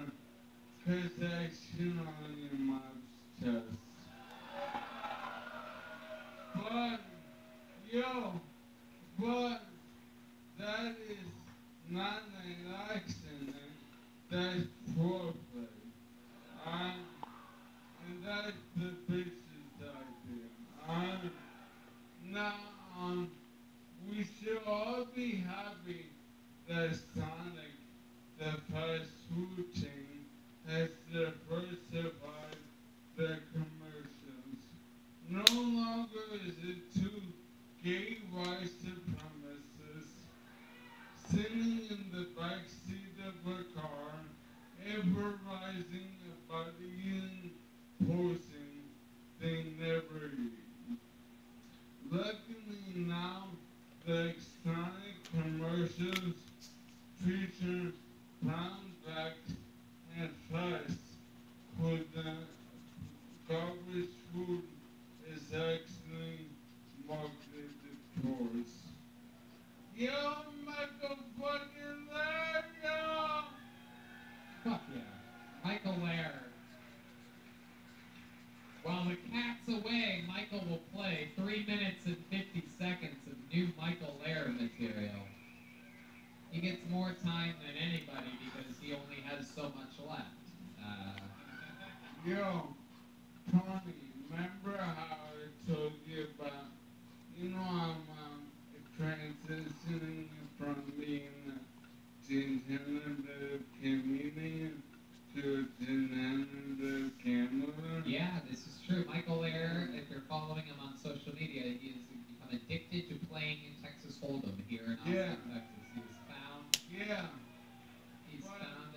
'cause I shit on your mom's chest. But, but that is not an accident, that's foreplay. And that's the bitch's idea. Now, we should all be happy that Sonic, the fast food chain, has diversified their commercials. No longer is it two gay white supremacists sitting in the backseat of a car, improvising about eating portion they never eat. Luckily now, the exotic commercials feature brown bags and fast food. Garbage food is actually marketed towards. Yo, Michael fucking Laird, yo! Fuck yeah. Michael Laird. While the cat's away, Michael will play 3 minutes and 50 seconds of new Michael Laird material. He gets more time than anybody because he only has so much left. Yo, Tony, remember how I told you about, I'm transitioning from being a degenerative comedian to a degenerative gambler? Yeah, this is true. Michael Laird, if you're following him on social media, he has become addicted to playing in Texas Hold'em here in Austin, Texas. He's found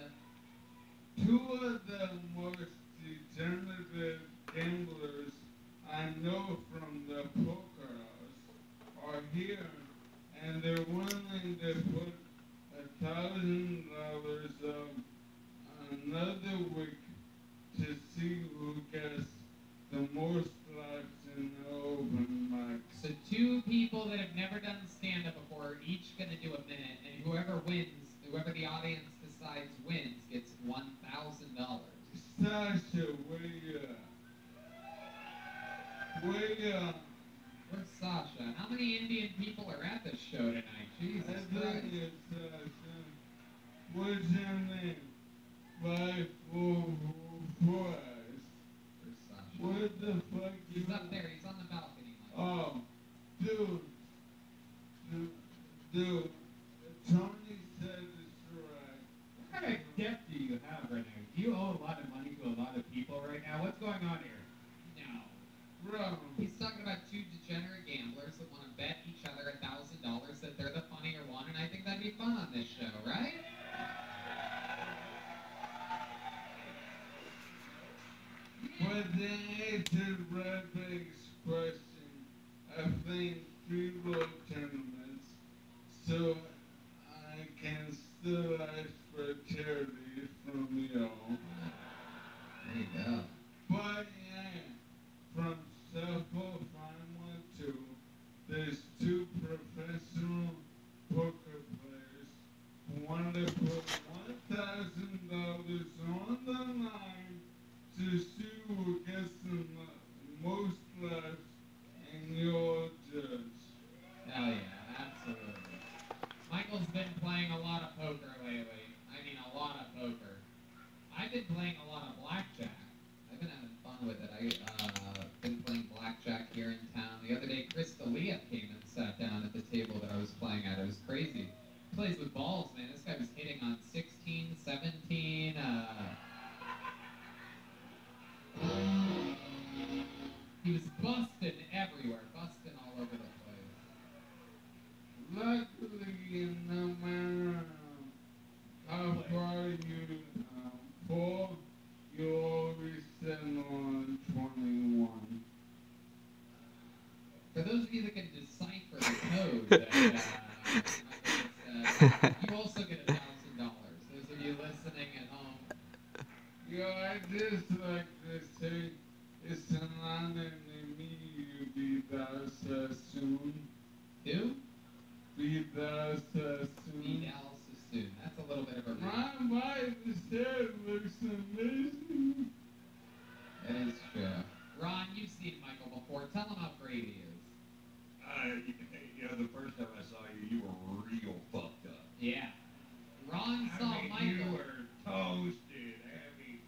Two of the most degenerative gamblers I know from the poker house are here, and they're willing to put $1,000 of another week to see who gets the most laughs in the open mic. So two people that have never done stand-up before are each going to do a minute, and whoever wins, whoever the audience decides wins, gets $1,000. Sasha, where you at? Where's Sasha? How many Indian people are at this show tonight? Jesus I Christ. think it's Sasha. What's your name? 544. Where's Sasha? What the fuck? He's up there. He's on the balcony. Mike. Oh, dude. Tony said it's right. What kind of debt do you have right now? Do you owe a lot of money to a lot of people right now? What's going on here? No. Bro. He's talking about two degenerate gamblers that want to bet each other $1,000 that they're the funnier one, and I think that'd be fun on this show, right? But then answered Redback's question, I think people tournaments, so I can still ask for charity from y'all. There you go. But yeah, from Suffolk Final 2, there's two professional poker players who want to put $1,000 on the line to see who gets the most laughs, and you'll judge. Hell yeah, absolutely. Michael's been playing a lot of poker lately. I mean, a lot of poker. I've been playing a lot of blackjack. I've been having fun with it. I've been playing blackjack here in town. The other day, Chris D'Elia came and sat down at the table that I was playing at. It was crazy. He plays with balls, man. This guy was hitting on 16, 17. He was busting everywhere, busting all over the place. Luckily, no matter how far you fall, you always settle on 21. For those of you that can decipher the code, that, you also get $1,000. Those of you listening at home. Yo, I just like to say it's an honor to meet you, Sassoon. Who? Vidal Sassoon. Vidal Sassoon. That's a little bit of a reach. My wife's hair looks amazing. That is true. Ron, you've seen Michael before. Tell him how great he is. You know, the first time I saw you, you were real fucked up. Yeah. Ron saw I mean, Michael. you were toasted,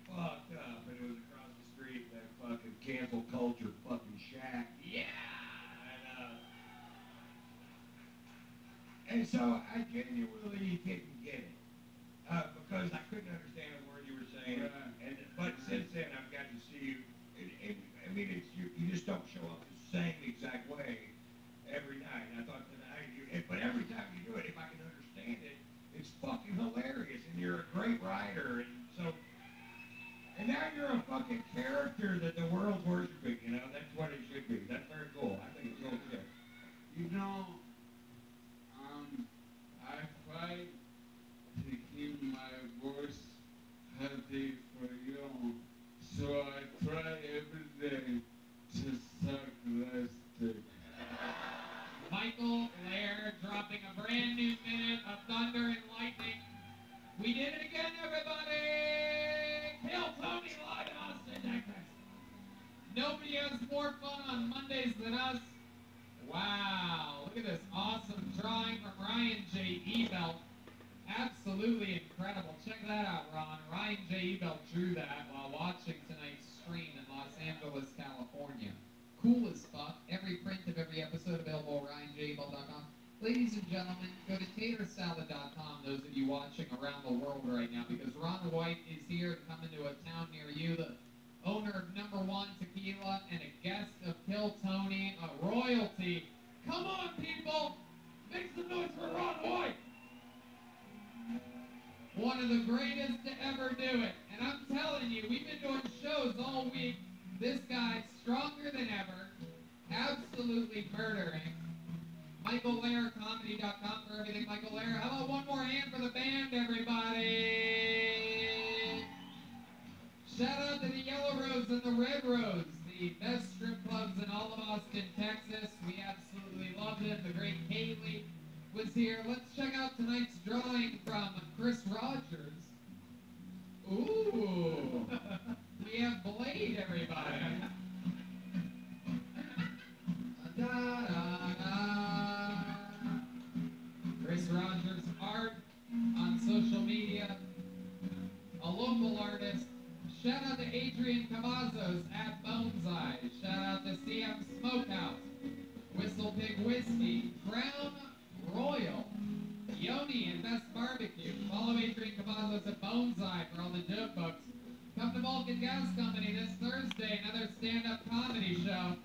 fucked up, and it was across the street in that fucking cancel culture fucking shack. Yeah. And so I genuinely didn't get it because I couldn't understand a word you were saying. But since then, I've got to see you. You just don't show up the same exact way every night. And I thought but every time you do it, if I can understand it, it's fucking hilarious. And you're a great writer. And now you're a fucking character that the world's worshiping. You know, that's what it should be. That's very cool. I think it's cool shit. You know, I try to keep my voice healthy for you, so I try every day to suck less dick. Michael Lair dropping a brand new minute of Thunder and Lightning. We did it again, everybody! Hail Tony live in Austin, Texas. Nobody has more fun on Mondays than us. Wow, look at this awesome drawing from Ryan J. Ebelt. Absolutely incredible. Check that out, Ron. Ryan J. Ebelt drew that while watching tonight's stream in Los Angeles, California. Cool as fuck. Every print of every episode available at RyanJAbel.com. Ladies and gentlemen, go to tatersalad.com, those of you watching around the world right now, because Ron White is here coming to a town near you, the owner of Number One Tequila and a guest of Kill Tony, a royalty. Come on, people! Make some noise for Ron White! One of the greatest to ever do it. And I'm telling you, we've been doing shows all week. This guy, stronger than ever, absolutely murdering. MichaelLairComedy.com for everything Michael Lair. How about one more hand for the band, everybody? Shout out to the Yellow Rose and the Red Rose, the best strip clubs in all of Austin, Texas. We absolutely loved it. The great Kaylee was here. Let's check out tonight's drawing from Chris Rogers. Ooh. We have Blade, everybody. Chris Rogers art on social media. A local artist. Shout out to Adrian Cavazos at Boneseye. Shout out to CM Smokehouse. Whistle Pig Whiskey. Crown Royal. Yoni and Best Barbecue. Follow Adrian Cavazos at Boneseye for all the joke books. Come to Vulcan Gas Company this Thursday, another stand-up comedy show.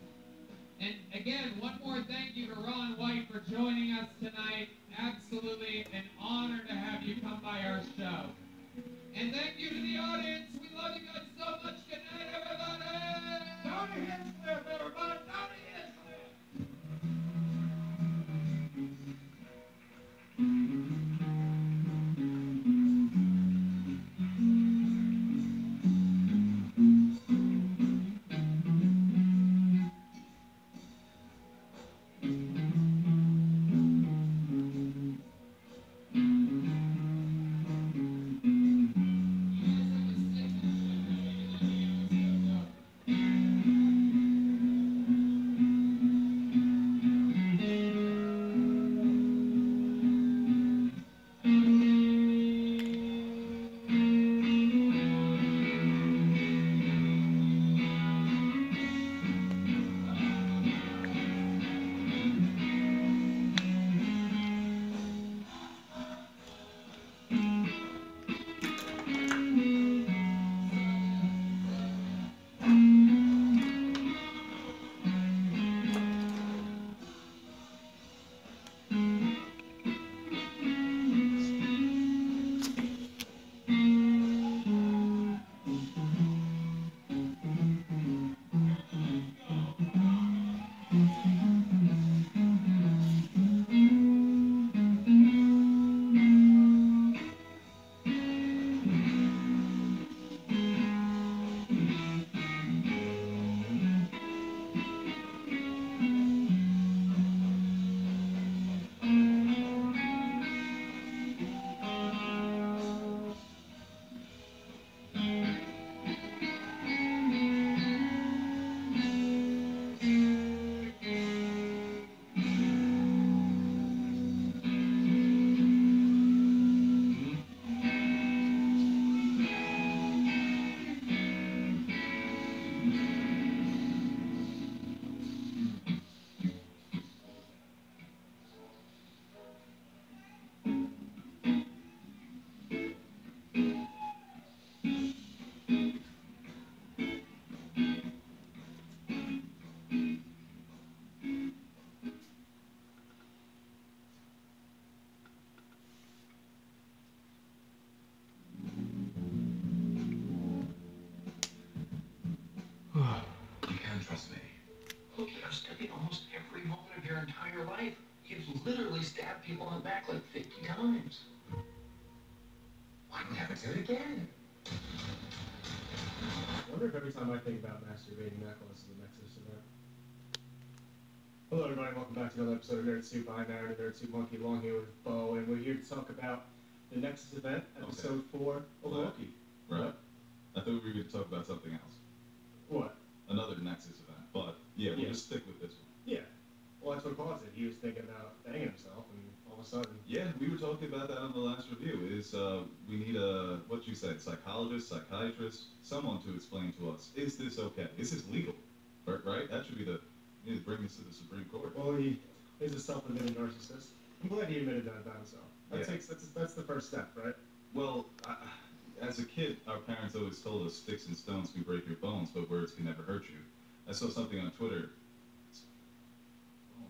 And again, one more thank you to Ron White for joining us tonight. Absolutely an honor to have you come by our show. And thank you to the audience. We love you guys so much. Good night, everybody. Tony Hinchcliffe, everybody. Tony Hinchcliffe. almost every moment of your entire life. You've literally stabbed people in the back like 50 times. Why never do it again? I wonder if every time I think about masturbating, Necklace is a Nexus event. Hello everybody, welcome back to another episode of Nerd Soup. I'm Aaron, Nerd Soup Monkey, along here with Bo, and we're here to talk about the Nexus event, episode 4 of Loki. Right. What? I thought we were going to talk about something else. What? Another Nexus event. But, yeah, we'll just stick with this one. Yeah. Well, that's what caused it. He was thinking about banging himself, and all of a sudden... Yeah, we were talking about that on the last review. We need a, what you said, psychologist, psychiatrist, someone to explain to us, is this okay? Is this legal? Right? That should be the... You need to bring this to the Supreme Court. Well, he is a self-admitted narcissist. I'm glad he admitted that about himself. That's the first step, right? Well, as a kid, our parents always told us sticks and stones can break your bones, but words can never hurt you. I saw something on Twitter.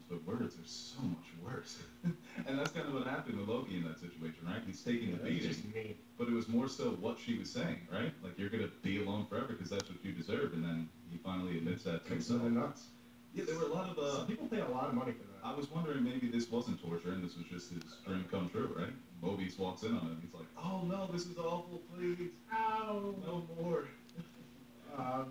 But words are so much worse. And that's kind of what happened to Loki in that situation, right? He's taking the beating, but it was more so what she was saying, right? Like, you're going to be alone forever because that's what you deserve, and then he finally admits that to himself. Nuts. Yeah, there were a lot of... Some people pay a lot of money for that. I was wondering maybe this wasn't torture and this was just his dream come true, right? Mobius walks in on him. He's like, oh no, this is awful, please. Ow. No more. But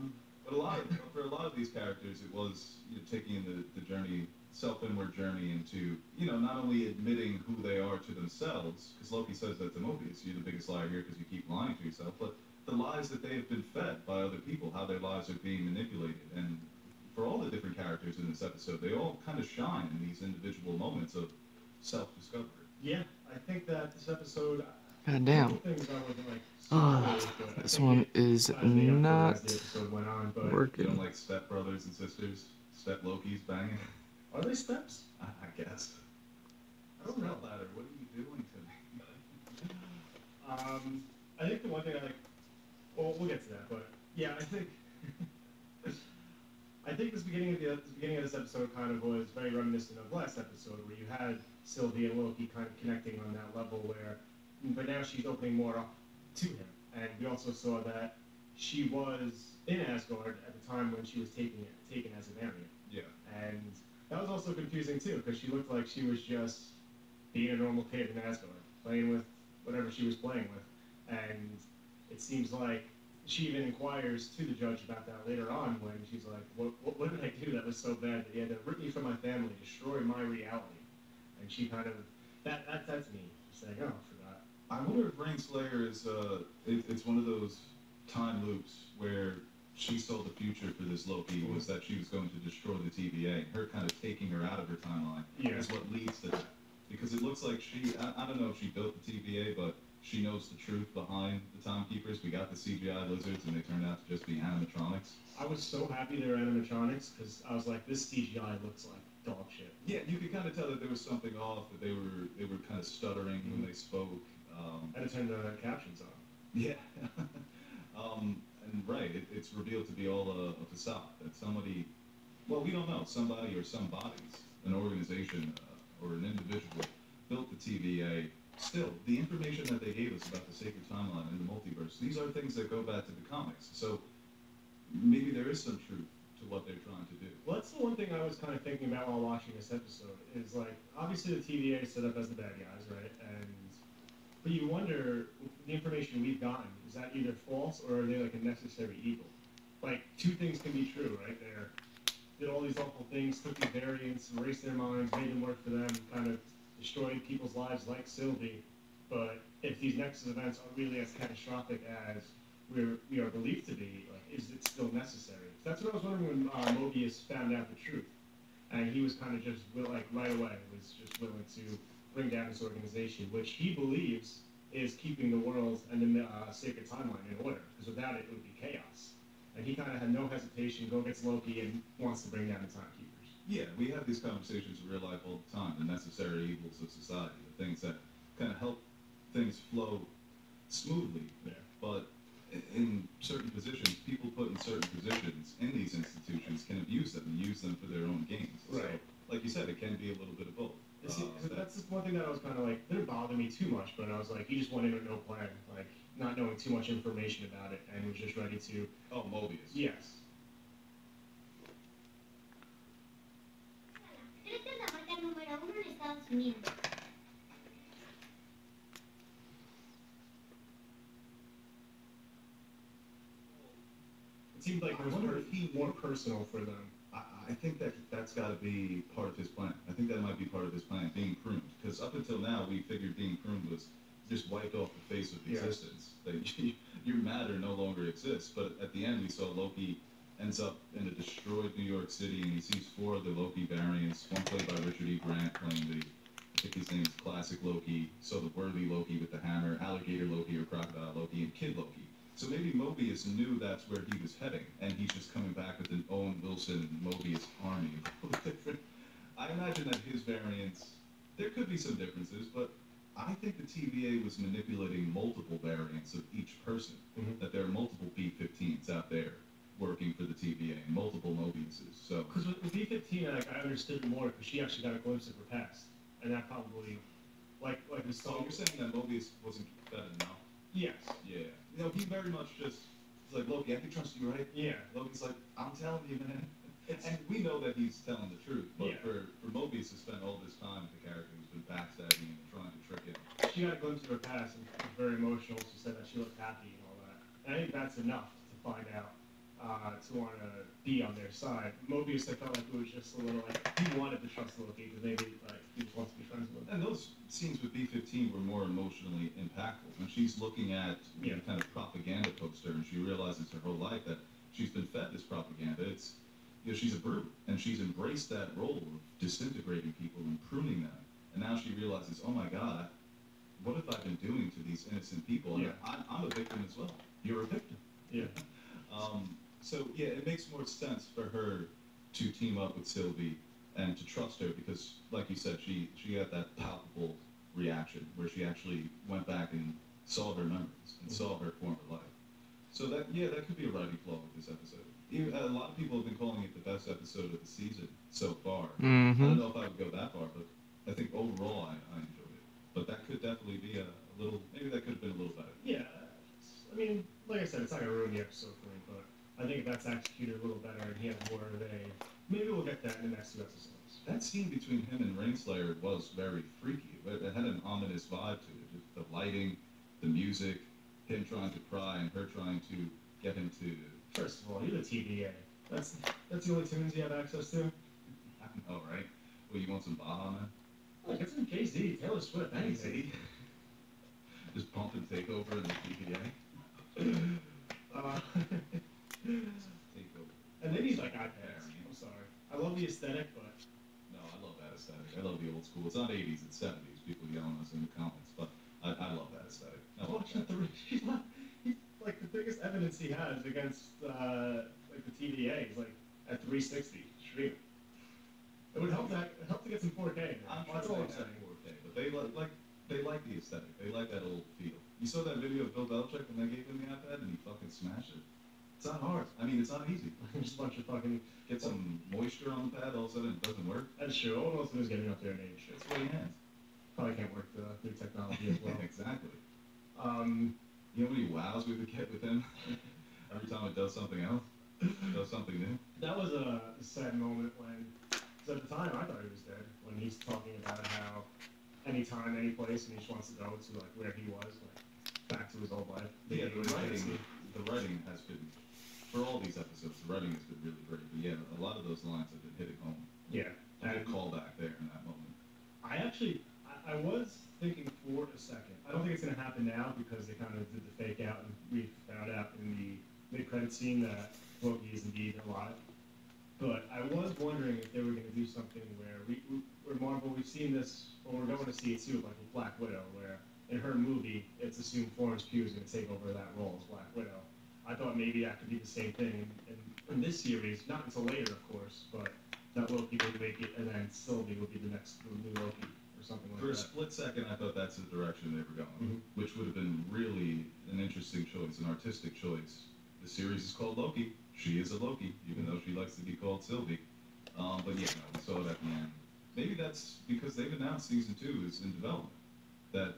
for a lot of these characters, it was taking the journey, self-inward journey into, not only admitting who they are to themselves, because Loki says that to Mobius, you're the biggest liar here because you keep lying to yourself, but the lies that they have been fed by other people, how their lives are being manipulated. And for all the different characters in this episode, they all kind of shine in these individual moments of self-discovery. Yeah, I think that this episode... God damn. This one is not working. You don't like step brothers and sisters? Step Lokis banging? Are they steps? I guess. I don't know. Ladder, what are you doing to me? I think the one thing I like... Well, we'll get to that, but... Yeah, I think... I think this beginning of this episode kind of was very reminiscent of last episode, where you had Sylvie and Loki kind of connecting on that level where... But now she's opening more up to him. And we also saw that she was in Asgard at the time when she was taken as an Aryan. Yeah. And that was also confusing too, because she looked like she was just being a normal kid in Asgard, playing with whatever she was playing with. And it seems like she even inquires to the judge about that later on when she's like, what did I do that was so bad that you had to rip me from my family, destroy my reality? And she kind of, that's me, saying, oh, I forgot. I wonder if Rainslayer is, it's one of those time loops where she saw the future for this Loki was that she was going to destroy the TVA. Her kind of taking her out of her timeline is what leads to that. Because it looks like I don't know if she built the TVA, but she knows the truth behind the Timekeepers. We got the CGI lizards, and they turned out to just be animatronics. I was so happy they were animatronics, because I was like, this CGI looks like dog shit. Yeah, you could kind of tell that there was something off, that they were kind of stuttering when they spoke. I had to turn the captions on. Yeah. And right, it's revealed to be all a facade, that somebody, well, we don't know, somebody or some bodies, an organization or an individual built the TVA. Still, the information that they gave us about the sacred timeline and the multiverse, these are things that go back to the comics. So maybe there is some truth to what they're trying to do. Well, that's the one thing I was kind of thinking about while watching this episode, is like, obviously the TVA is set up as the bad guys, right? But you wonder, the information we've gotten, is that either false or are they like a necessary evil? Like, two things can be true, right? They did all these awful things, took these variants, erased their minds, made them work for them, kind of destroyed people's lives like Sylvie. But if these Nexus events are really as catastrophic as we are believed to be, like, is it still necessary? That's what I was wondering when Mobius found out the truth. And he was kind of just, like, right away, was just willing to bring down this organization, which he believes is keeping the world and the sacred timeline in order, because without it would be chaos. And he kind of had no hesitation, go gets Loki and wants to bring down the Timekeepers. Yeah, we have these conversations in real life all the time, the necessary evils of society, the things that kind of help things flow smoothly. Yeah. But in certain positions, people put in certain positions in these institutions can abuse them and use them for their own gains. Right. So, like you said, it can be a little bit of both. That's just one thing that I was kind of like, didn't bother me too much, but I was like, he just went in with no plan, like, not knowing too much information about it, and was just ready to... Oh, Mobius. Yes. community. It seemed like it was more personal for them. I think that's got to be part of his plan. I think that might be part of his plan, being pruned. Because up until now, we figured being pruned was just wiped off the face of existence. That your matter no longer exists. But at the end, we saw Loki ends up in a destroyed New York City, and he sees 4 other Loki variants. One played by Richard E. Grant, playing I think his name is Classic Loki. So the worthy Loki with the hammer, Alligator Loki or Crocodile Loki, and Kid Loki. So maybe Mobius knew that's where he was heading, and he's just coming back with an Owen Wilson Mobius army of different. I imagine that his variants, there could be some differences, but I think the TVA was manipulating multiple variants of each person. That there are multiple B-15s out there working for the TVA, and multiple Mobiuses. So because with B-15, I understood it more because she actually got a glimpse of her past, and that probably, like we saw. So you're saying that Mobius wasn't fed enough? Yes. Yeah. You know, he very much just, he's like, Loki, I can trust you, right? Yeah. Loki's like, I'm telling you, man. And we know that he's telling the truth, but for Mobius to spend all this time with the character who's been backstabbing and trying to trick him. She got a glimpse of her past and was very emotional. She said that she looked happy and all that. And I think that's enough to find out, to want to be on their side. Mobius, I felt like it was just a little like, he wanted to trust Loki because maybe like he just wants to be friends with him. And those scenes with B-15 were more emotionally impactful. When she's looking at the kind of propaganda poster and she realizes her whole life that she's been fed this propaganda, it's, you know, she's a brute, and she's embraced that role of disintegrating people and pruning them. And now she realizes, oh my God, what have I been doing to these innocent people? And I'm a victim as well. You're a victim. Yeah. So yeah, it makes more sense for her to team up with Sylvie and to trust her because, like you said, she had that palpable reaction where she actually went back and saw her memories and saw her former life. So that could be a writing flaw with this episode. A lot of people have been calling it the best episode of the season so far. I don't know if I would go that far, but I think overall I enjoyed it. But that could definitely be a little, maybe that could have been a little better. Yeah, I mean, like I said, it's not going to ruin the episode for me, but I think if that's executed a little better and he has more of a, maybe we'll get that in the next 2 episodes. That scene between him and Rainslayer was very freaky. It had an ominous vibe to it. Just the lighting, the music, him trying to pry and her trying to get him to... First of all, you're the TVA. That's the only tunes you have access to? I know, right? Well, you want some Baja, man? Oh, get some Jay-Z, Taylor Swift, anything. Just pump and take over in the TVA? Takeover. And they need like iPads. I'm sorry. I love the aesthetic, but... No, I love that aesthetic. I love the old school. It's not 80s, it's 70s. People yelling us in the comments, but I love that aesthetic. She's not... Like, the biggest evidence he has against, like, the TVA is, like, at 360 streaming. It would help to get some 4K. That's all I'm saying. 4K, but they like the aesthetic. They like that old feel. You saw that video of Bill Belichick when they gave him the iPad and he fucking smashed it. It's not hard. I mean, it's not easy. Just a bunch of fucking... Get some moisture on the pad, all of a sudden it doesn't work. That's true. Owen Wilson is getting up there in age. It's what he has. Probably can't work the new technology as well. Exactly. You know how many wows we would get with him? Every time it does something else? Does something new? That was a sad moment when... Because at the time, I thought he was dead. When he's talking about how anytime, any place, and he just wants to go to, like, where he was, like, back to his old life. Yeah, the writing has been... For all these episodes, the writing has been really great. But yeah, a lot of those lines have been hitting home. Yeah. And a callback there in that moment. I was thinking for a second. I don't think it's going to happen now because they kind of did the fake out and we found out in the mid-credit scene that Loki is indeed alive. But I was wondering if they were going to do something where where Marvel, we've seen this, or we're going to see it too, like with Black Widow, where in her movie, it's assumed Florence Pugh is going to take over that role as Black Widow. I thought maybe that could be the same thing in this series, not until later, of course, but that Loki would make it, and then Sylvie would be the next new Loki, or something like that. For a split second, I thought that's the direction they were going, which would have been really an interesting choice, an artistic choice. The series is called Loki. She is a Loki, even though she likes to be called Sylvie. But yeah, no, we saw it at the end. Maybe that's because they've announced season 2 is in development. That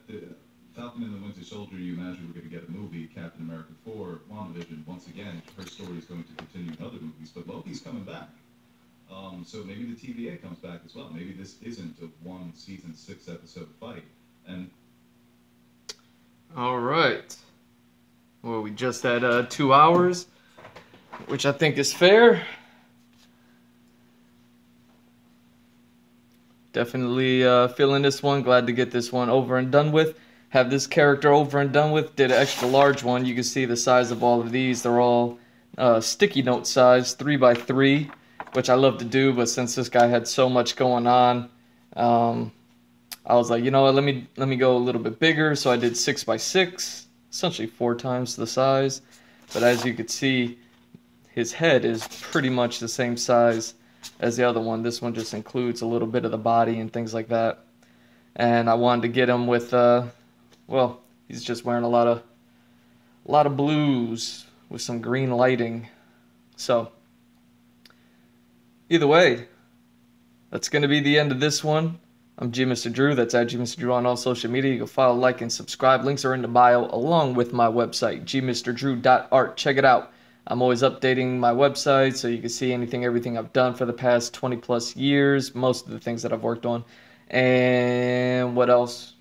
Falcon and the Winter Soldier, you imagine we're going to get a movie, Captain America 4, WandaVision, once again, her story is going to continue in other movies, but Loki's coming back. So maybe the TVA comes back as well. Maybe this isn't a one season 6 episode fight. And All right. Well, we just had 2 hours, which I think is fair. Definitely feeling this one. Glad to get this one over and done with. Have this character over and done with. Did an extra large one. You can see the size of all of these. They're all sticky note size, 3x3, which I love to do. But since this guy had so much going on, I was like, you know what? Let me go a little bit bigger. So I did 6x6, essentially 4 times the size. But as you can see, his head is pretty much the same size as the other one. This one just includes a little bit of the body and things like that. And I wanted to get him with, well, he's just wearing a lot of blues with some green lighting. So, either way, that's going to be the end of this one. I'm G Mr. Drew. That's at G Mr. Drew on all social media. You can follow, like, and subscribe. Links are in the bio along with my website, gmrdrew.art. Check it out. I'm always updating my website so you can see everything I've done for the past 20 plus years, most of the things that I've worked on. And what else?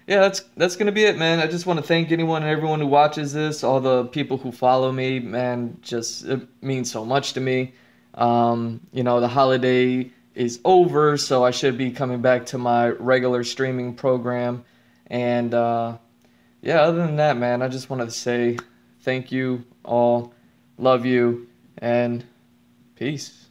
Yeah, that's going to be it, man. I just want to thank anyone and everyone who watches this, all the people who follow me, man, just it means so much to me. You know, the holiday is over, so I should be coming back to my regular streaming program. And yeah, other than that, man, I just wanted to say thank you all, love you, and peace.